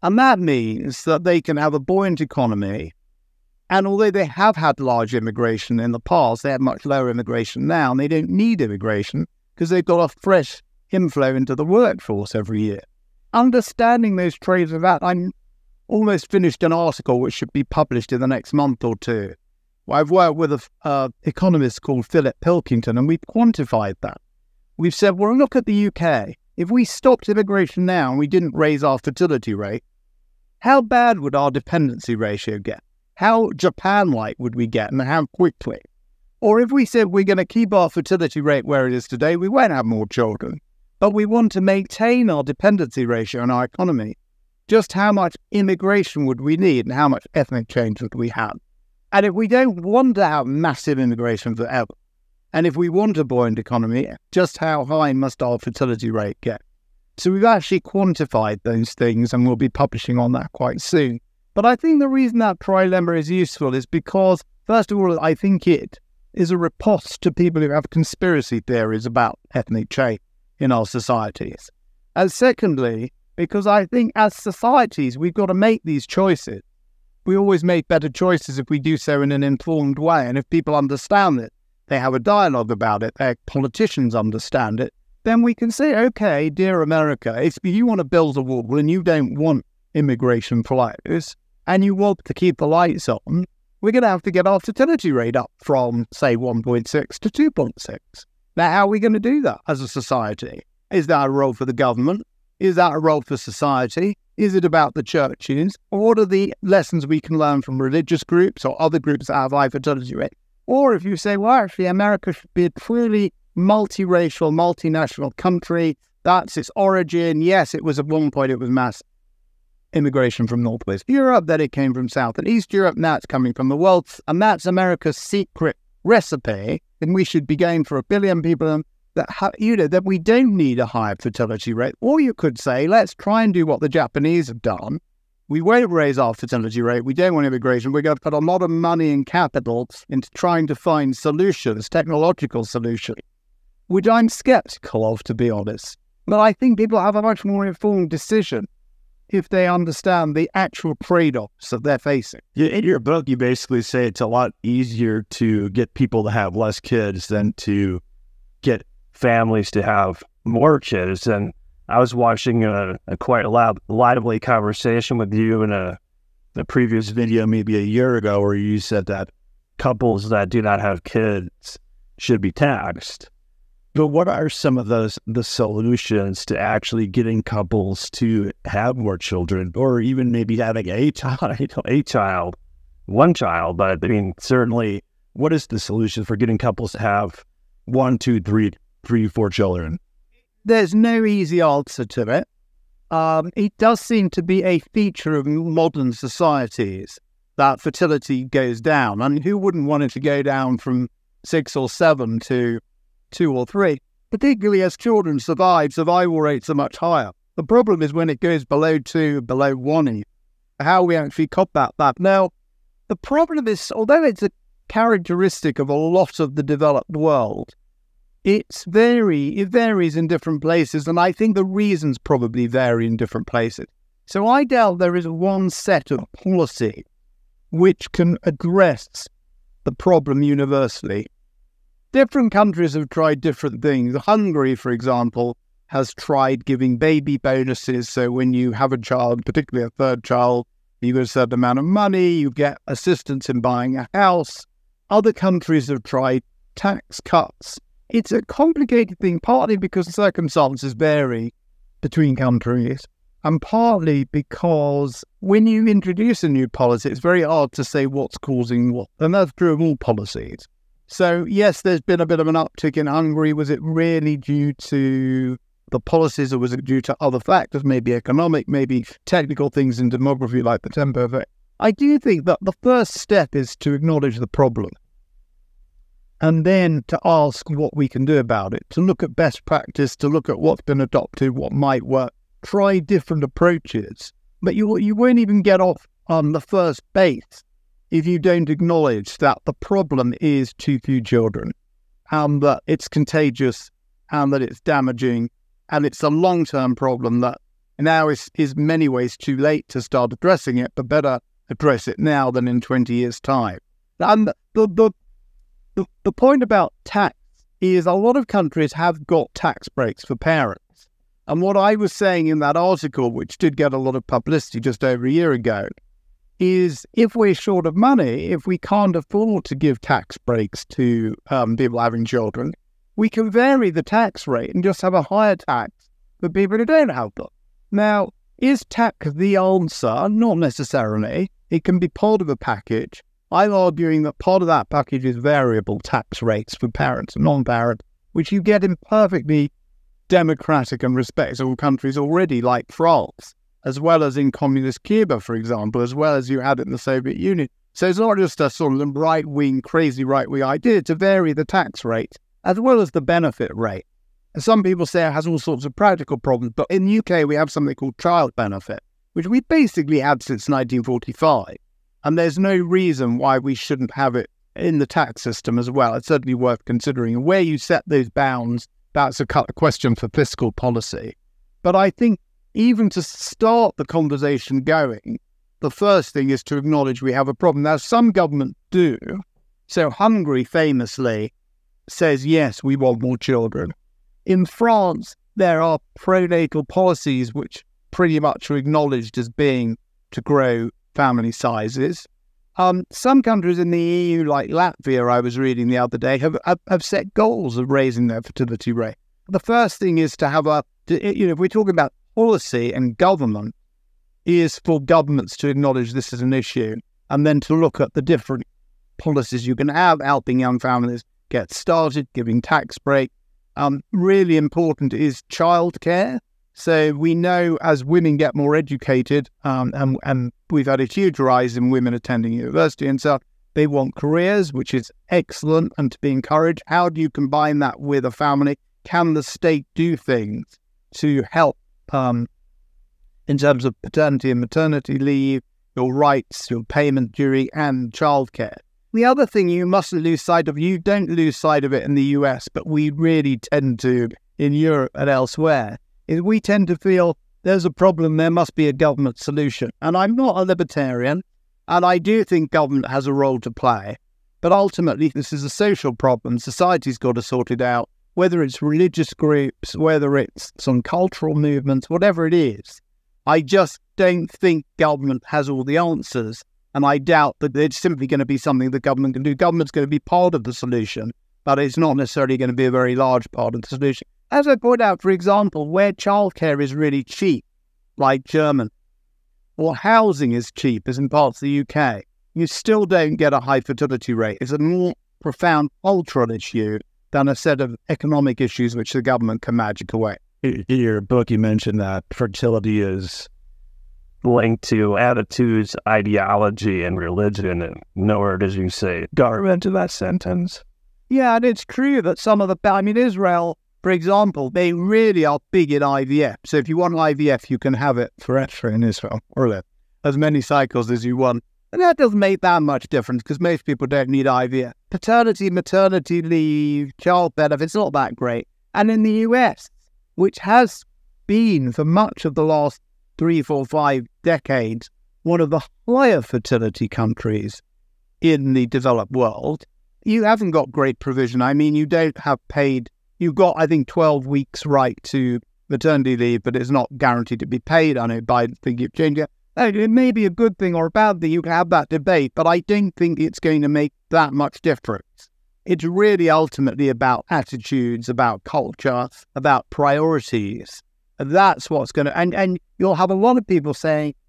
And that means that they can have a buoyant economy. And although they have had large immigration in the past, they have much lower immigration now, and they don't need immigration because they've got a fresh inflow into the workforce every year. Understanding those traits of that, I'm almost finished an article which should be published in the next month or two. I've worked with an economist called Philip Pilkington, and we've quantified that. We've said, well, look at the UK. If we stopped immigration now and we didn't raise our fertility rate, how bad would our dependency ratio get? How Japan-like would we get, and how quickly? Or if we said we're going to keep our fertility rate where it is today, we won't have more children, but we want to maintain our dependency ratio in our economy, just how much immigration would we need and how much ethnic change would we have? And if we don't want to have massive immigration forever, and if we want a buoyant economy, just how high must our fertility rate get? So we've actually quantified those things, and we'll be publishing on that quite soon. But I think the reason that trilemma is useful is because, first of all, I think it is a riposte to people who have conspiracy theories about ethnic change in our societies. And secondly, because I think as societies, we've got to make these choices. We always make better choices if we do so in an informed way. And if people understand it, they have a dialogue about it, their politicians understand it, then we can say, okay, dear America, if you want to build a wall and you don't want immigration flows and you want to keep the lights on, we're going to have to get our fertility rate up from, say, 1.6 to 2.6. Now, how are we going to do that as a society? Is that a role for the government? Is that a role for society? Is it about the churches? Or what are the lessons we can learn from religious groups or other groups that have high fertility rate? Or if you say, well, actually, America should be a truly multiracial, multinational country. That's its origin. Yes, it was at one point, it was mass immigration from Northwest Europe. Then it came from South and East Europe. Now it's coming from the world. And that's America's secret recipe. And we should be going for 1 billion people that we don't need a higher fertility rate. Or you could say, let's try and do what the Japanese have done. We won't raise our fertility rate. We don't want immigration. We're going to put a lot of money and capital into trying to find solutions, technological solutions, which I'm skeptical of, to be honest. But I think people have a much more informed decision if they understand the actual trade-offs that they're facing. In your book, you basically say it's a lot easier to get people to have less kids than to get families to have more kids. And I was watching a quite lively conversation with you in a previous video maybe a year ago where you said that couples that do not have kids should be taxed. But what are some of the solutions to actually getting couples to have more children, or even maybe having one child? But I mean, certainly, what is the solution for getting couples to have 1, 2, 3, 4 children? There's no easy answer to it. It does seem to be a feature of modern societies that fertility goes down. I mean, who wouldn't want it to go down from 6 or 7 to 2 or 3? particularly as children survive, survival rates are much higher. The problem is when it goes below 2, below 1, how we actually combat that. Now, the problem is, although it's a characteristic of a lot of the developed world, it varies in different places, and I think the reasons probably vary in different places. So I doubt there is one set of policy which can address the problem universally. Different countries have tried different things. Hungary, for example, has tried giving baby bonuses. So when you have a child, particularly a third child, you get a certain amount of money, you get assistance in buying a house. Other countries have tried tax cuts. It's a complicated thing, partly because circumstances vary between countries, and partly because when you introduce a new policy, it's very hard to say what's causing what. And that's true of all policies. So yes, there's been a bit of an uptick in Hungary. Was it really due to the policies, or was it due to other factors, maybe economic, maybe technical things in demography like the tempo effect? I do think that the first step is to acknowledge the problem and then to ask what we can do about it, to look at best practice, to look at what's been adopted, what might work, try different approaches. But you won't even get off on the first base if you don't acknowledge that the problem is too few children, and that it's contagious, and that it's damaging, and it's a long-term problem that now is many ways too late to start addressing it, but better address it now than in 20 years' time. And the point about tax is a lot of countries have got tax breaks for parents. And what I was saying in that article, which did get a lot of publicity just over a year ago, is if we're short of money, if we can't afford to give tax breaks to people having children, we can vary the tax rate and just have a higher tax for people who don't have them. Now, is tax the answer? Not necessarily. It can be part of a package. I'm arguing that part of that package is variable tax rates for parents and non-parents, which you get in perfectly democratic and respectable countries already, like France, as well as in communist Cuba, for example, as well as you had in the Soviet Union. So it's not just a sort of right-wing, crazy right-wing idea to vary the tax rate as well as the benefit rate. And some people say it has all sorts of practical problems, but in the UK we have something called child benefit, which we basically had since 1945. And there's no reason why we shouldn't have it in the tax system as well. It's certainly worth considering. And where you set those bounds, that's a question for fiscal policy. But I think even to start the conversation going, the first thing is to acknowledge we have a problem. Now, some governments do. So Hungary famously says, yes, we want more children. In France, there are pronatal policies which pretty much are acknowledged as being to grow family sizes. Some countries in the EU, like Latvia, I was reading the other day, have set goals of raising their fertility rate. The first thing is to have if we're talking about policy and government, is for governments to acknowledge this is an issue, and then to look at the different policies you can have, helping young families get started, giving tax break. Really important is childcare. So we know as women get more educated, and we've had a huge rise in women attending university and so they want careers, which is excellent and to be encouraged. How do you combine that with a family? Can the state do things to help in terms of paternity and maternity leave, your rights, your payment during, and childcare? The other thing you mustn't lose sight of, you don't lose sight of it in the US, but we really tend to in Europe and elsewhere, is we tend to feel there's a problem, there must be a government solution. And I'm not a libertarian, and I do think government has a role to play. But ultimately, this is a social problem. Society's got to sort it out, whether it's religious groups, whether it's some cultural movements, whatever it is. I just don't think government has all the answers. And I doubt that it's simply going to be something the government can do. Government's going to be part of the solution, but it's not necessarily going to be a very large part of the solution. As I point out, for example, where childcare is really cheap, like Germany, or housing is cheap, as in parts of the UK, you still don't get a high fertility rate. It's a more profound cultural issue than a set of economic issues which the government can magic away. In your book, you mentioned that fertility is linked to attitudes, ideology, and religion, and nowhere does you say government in that sentence. Yeah, and it's true that some of Israel For example, they really are big in IVF. So if you want IVF, you can have it forever in Israel, or as many cycles as you want. And that doesn't make that much difference because most people don't need IVF. Paternity, maternity leave, child benefits, not that great. And in the US, which has been for much of the last 3, 4, 5 decades, one of the higher fertility countries in the developed world, you haven't got great provision. I mean, you don't have paid. You've got, I think, 12 weeks right to maternity leave, but it's not guaranteed to be paid. I know Biden's thinking of changing it. It may be a good thing or a bad thing. You can have that debate, but I don't think it's going to make that much difference. It's really ultimately about attitudes, about culture, about priorities. And that's what's going to... And you'll have a lot of people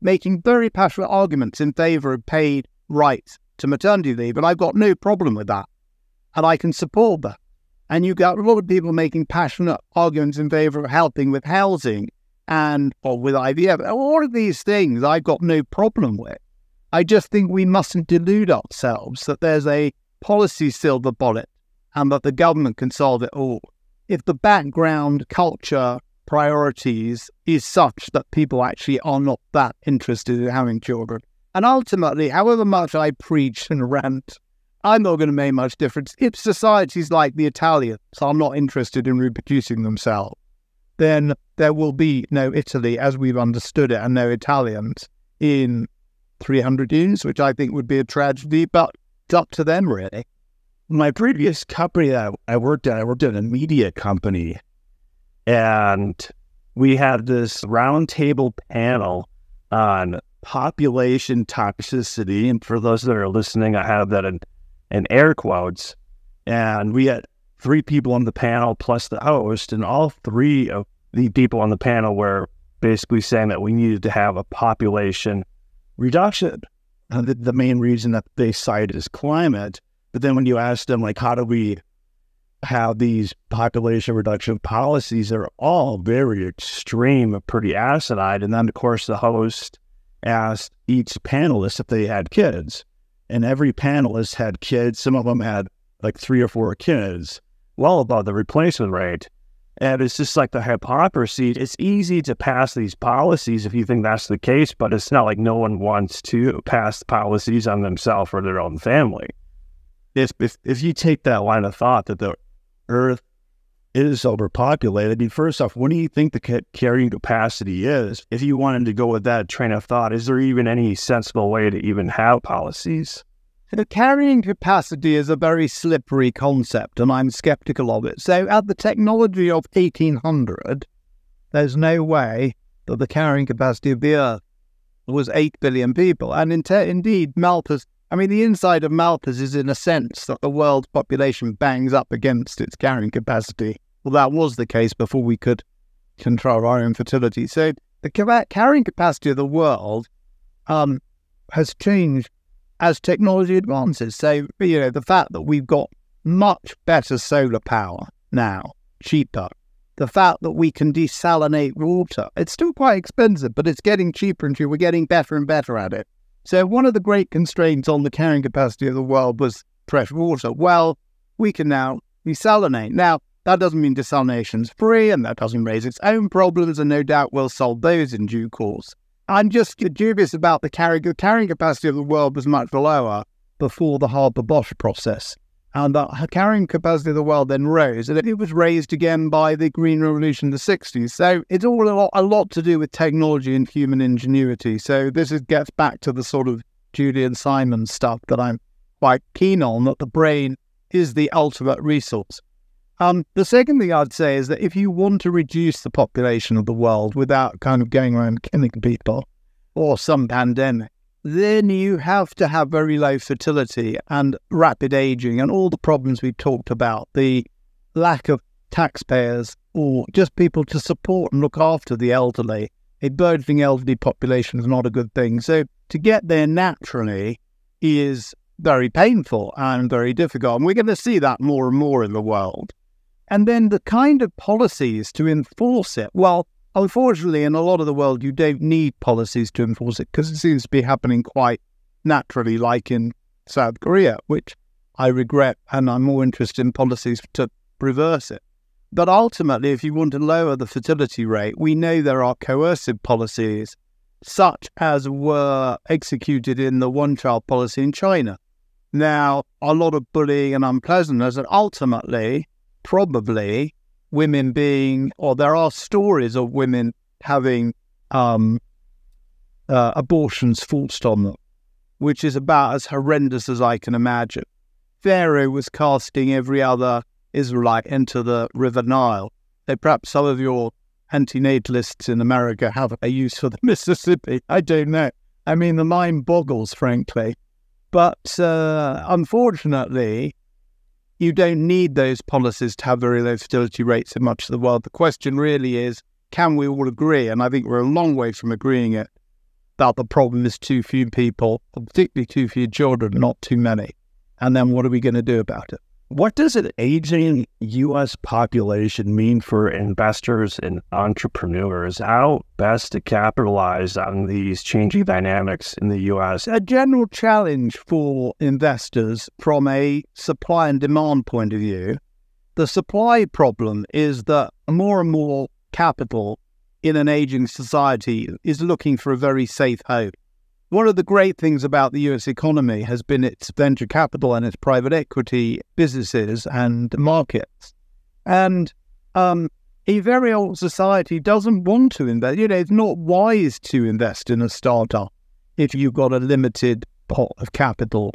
making very passionate arguments in favour of paid rights to maternity leave, and I've got no problem with that. And I can support that. And you've got a lot of people making passionate arguments in favour of helping with housing or with IVF. All of these things I've got no problem with. I just think we mustn't delude ourselves that there's a policy silver bullet and that the government can solve it all. If the background culture priorities is such that people actually are not that interested in having children. And ultimately, however much I preach and rant, I'm not going to make much difference. If societies like the Italians are not interested in reproducing themselves, then there will be no Italy as we've understood it and no Italians in 300 years, which I think would be a tragedy, but it's up to them, really. My previous company that I worked at a media company, and we had this roundtable panel on population toxicity. And for those that are listening, I have that in air quotes. And we had 3 people on the panel plus the host, and all 3 of the people on the panel were basically saying that we needed to have a population reduction. And the main reason that they cite is climate. But then when you ask them, like, how do we have these population reduction policies, they're all very extreme, pretty asinine. And then, of course, the host asked each panelist if they had kids. And every panelist had kids. Some of them had like 3 or 4 kids, well above the replacement rate. And it's just like the hypocrisy. It's easy to pass these policies if you think that's the case, but it's not like no one wants to pass policies on themselves or their own family. If you take that line of thought that the Earth is overpopulated, I mean, first off, what do you think the carrying capacity is? If you wanted to go with that train of thought, is there even any sensible way to even have policies? The carrying capacity is a very slippery concept, and I'm skeptical of it. So at the technology of 1800, there's no way that the carrying capacity of the Earth was 8 billion people. And indeed, Malthus, I mean, the inside of Malthus is in a sense that the world's population bangs up against its carrying capacity. Well, that was the case before we could control our own fertility. So the carrying capacity of the world has changed as technology advances. So, the fact that we've got much better solar power now, cheaper, the fact that we can desalinate water, it's still quite expensive, but it's getting cheaper and cheaper. We're getting better and better at it. So one of the great constraints on the carrying capacity of the world was fresh water. Well, we can now desalinate. Now, that doesn't mean desalination's free, and that doesn't raise its own problems, and no doubt we'll solve those in due course. I'm just dubious about the carrying capacity of the world was much lower before the Haber-Bosch process. And the carrying capacity of the world then rose, and it was raised again by the Green Revolution in the 60s. So it's all a lot to do with technology and human ingenuity. So this gets back to the sort of Julian Simon stuff that I'm quite keen on, that the brain is the ultimate resource. The second thing I'd say is that if you want to reduce the population of the world without kind of going around killing people or some pandemic, then you have to have very low fertility and rapid aging and all the problems we've talked about, the lack of taxpayers or just people to support and look after the elderly. A burgeoning elderly population is not a good thing. So to get there naturally is very painful and very difficult. And we're going to see that more and more in the world. And then the kind of policies to enforce it, well, unfortunately, in a lot of the world, you don't need policies to enforce it because it seems to be happening quite naturally, like in South Korea, which I regret, and I'm more interested in policies to reverse it. But ultimately, if you want to lower the fertility rate, we know there are coercive policies, such as were executed in the one-child policy in China. Now, a lot of bullying and unpleasantness, and ultimately, probably, women being, or there are stories of women having abortions forced on them, which is about as horrendous as I can imagine. Pharaoh was casting every other Israelite into the River Nile. So perhaps some of your antinatalists in America have a use for the Mississippi. I don't know. I mean, the mind boggles, frankly. But unfortunately, you don't need those policies to have very low fertility rates in much of the world. The question really is, can we all agree? And I think we're a long way from agreeing it, that the problem is too few people, particularly too few children, not too many. And then what are we going to do about it? What does an aging U.S. population mean for investors and entrepreneurs? How best to capitalize on these changing dynamics in the U.S.? A general challenge for investors from a supply and demand point of view. The supply problem is that more and more capital in an aging society is looking for a very safe home. One of the great things about the US economy has been its venture capital and its private equity businesses and markets. And a very old society doesn't want to invest. It's not wise to invest in a startup if you've got a limited pot of capital,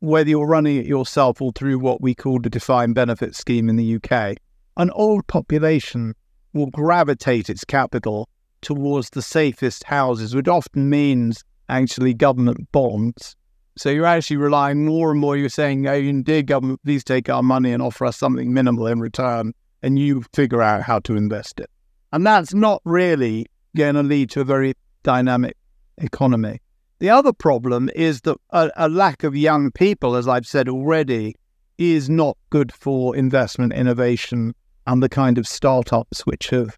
whether you're running it yourself or through what we call the defined benefit scheme in the UK. An old population will gravitate its capital towards the safest houses, which often means actually government bonds. So you're actually relying more and more, you're saying, oh, dear government, please take our money and offer us something minimal in return, and you figure out how to invest it. And that's not really going to lead to a very dynamic economy. The other problem is that a lack of young people, as I've said already, is not good for investment, innovation, and the kind of startups which have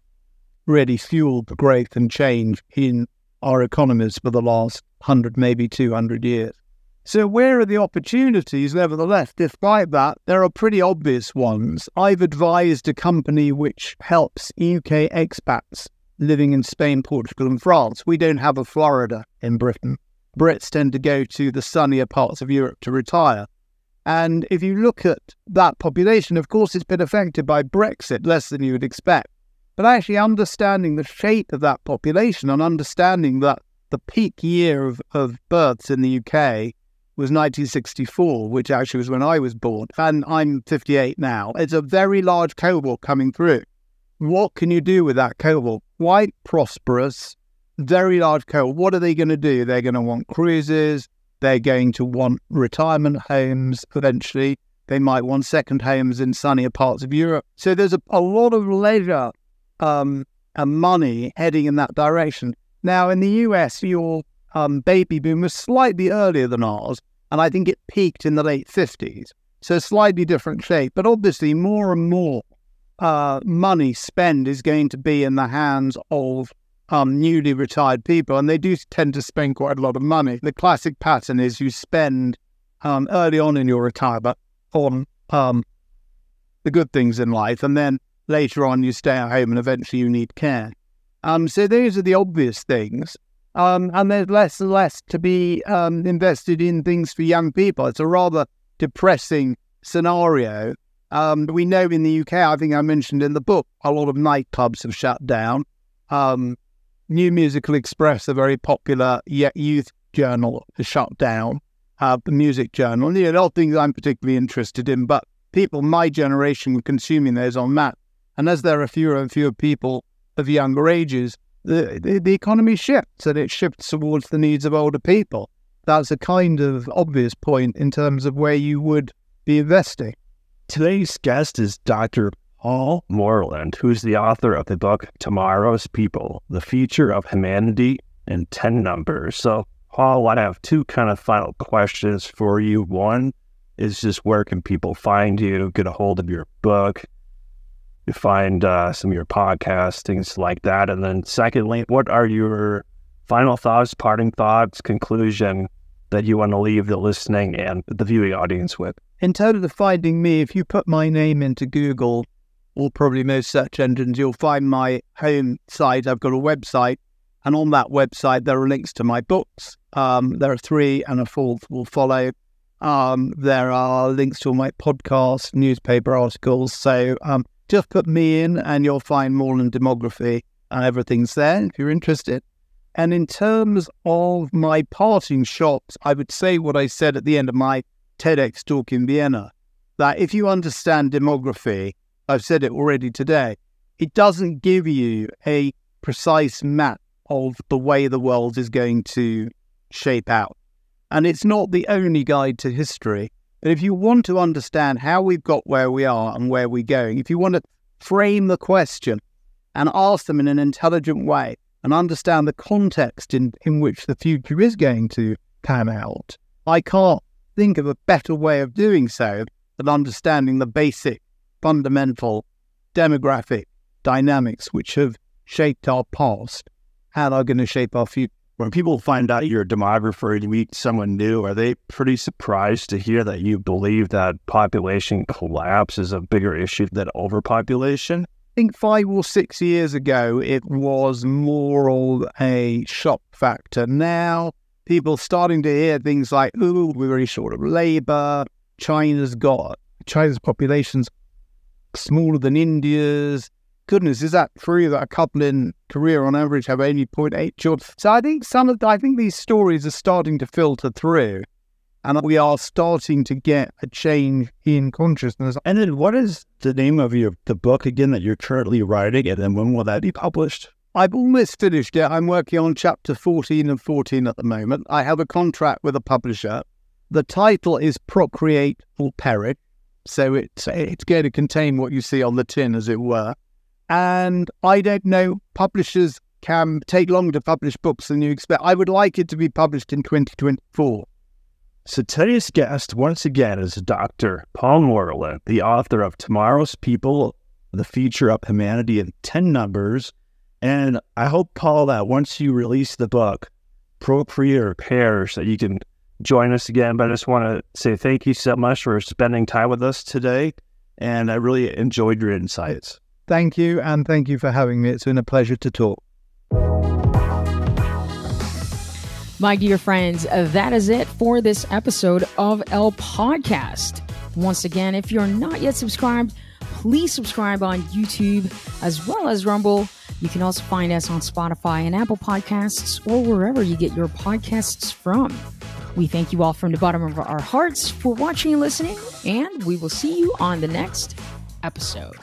really fueled the growth and change in our economies for the last 100, maybe 200 years. So where are the opportunities? Nevertheless, despite that, there are pretty obvious ones. I've advised a company which helps UK expats living in Spain, Portugal and France. We don't have a Florida in Britain. Brits tend to go to the sunnier parts of Europe to retire. And if you look at that population, of course, it's been affected by Brexit, less than you would expect. But actually understanding the shape of that population and understanding that the peak year of births in the UK was 1964, which actually was when I was born, and I'm 58 now. It's a very large cohort coming through. What can you do with that cohort? Quite prosperous, very large cohort. What are they going to do? They're going to want cruises. They're going to want retirement homes eventually. They might want second homes in sunnier parts of Europe. So there's a lot of leisure and money heading in that direction. Now, in the US, your baby boom was slightly earlier than ours, and I think it peaked in the late 50s. So slightly different shape, but obviously more and more money spent is going to be in the hands of newly retired people, and they do tend to spend quite a lot of money. The classic pattern is you spend early on in your retirement on the good things in life, and then later on you stay at home and eventually you need care. So those are the obvious things. And there's less and less to be invested in things for young people. It's a rather depressing scenario. We know in the UK, I think I mentioned in the book, a lot of nightclubs have shut down. New Musical Express, a very popular youth journal, has shut down. The music journal. And, not things I'm particularly interested in, but people my generation were consuming those en masse. And as there are fewer and fewer people of younger ages, the economy shifts, and it shifts towards the needs of older people. That's a kind of obvious point in terms of where you would be investing. Today's guest is Dr. Paul Morland, who's the author of the book Tomorrow's People, The Future of Humanity in 10 Numbers. So, Paul, I have two kind of final questions for you. One is just where can people find you, get a hold of your book, you find some of your podcasts, things like that. And then secondly, what are your final thoughts, parting thoughts, conclusion that you want to leave the listening and the viewing audience with? In terms of finding me, if you put my name into Google, or probably most search engines, you'll find my home site. I've got a website, and on that website, there are links to my books. There are 3, and a 4th will follow. There are links to all my podcasts, newspaper articles. So just put me in, and you'll find Morland demography, and everything's there if you're interested. And in terms of my parting shots, I would say what I said at the end of my TEDx talk in Vienna, that if you understand demography, I've said it already today, it doesn't give you a precise map of the way the world is going to shape out. And it's not the only guide to history. But if you want to understand how we've got where we are and where we're going, if you want to frame the question and ask them in an intelligent way and understand the context in which the future is going to pan out, I can't think of a better way of doing so than understanding the basic, fundamental demographic dynamics which have shaped our past and are going to shape our future. When people find out you're a demographer and you meet someone new, are they pretty surprised to hear that you believe that population collapse is a bigger issue than overpopulation? I think 5 or 6 years ago, it was more of a shock factor. Now, people starting to hear things like, ooh, we're very short of labor. China's population's smaller than India's. Goodness, is that true that a couple in Korea on average have only 0.8 children? So I think these stories are starting to filter through, and we are starting to get a change in consciousness. And then what is the name of the book again that you're currently writing, and then when will that be published? I've almost finished it. I'm working on chapter 14 and 14 at the moment. I have a contract with a publisher. The title is Procreate or Perish, so it's going to contain what you see on the tin, as it were. And I don't know, publishers can take longer to publish books than you expect. I would like it to be published in 2024. So today's guest, once again, is Dr. Paul Morland, the author of Tomorrow's People, The Future of Humanity in 10 Numbers. And I hope, Paul, that once you release the book, Procreate or Perish, that you can join us again. But I just want to say thank you so much for spending time with us today. And I really enjoyed your insights. Thank you, and thank you for having me. It's been a pleasure to talk. My dear friends, that is it for this episode of El Podcast. Once again, if you're not yet subscribed, please subscribe on YouTube as well as Rumble. You can also find us on Spotify and Apple Podcasts or wherever you get your podcasts from. We thank you all from the bottom of our hearts for watching and listening, and we will see you on the next episode.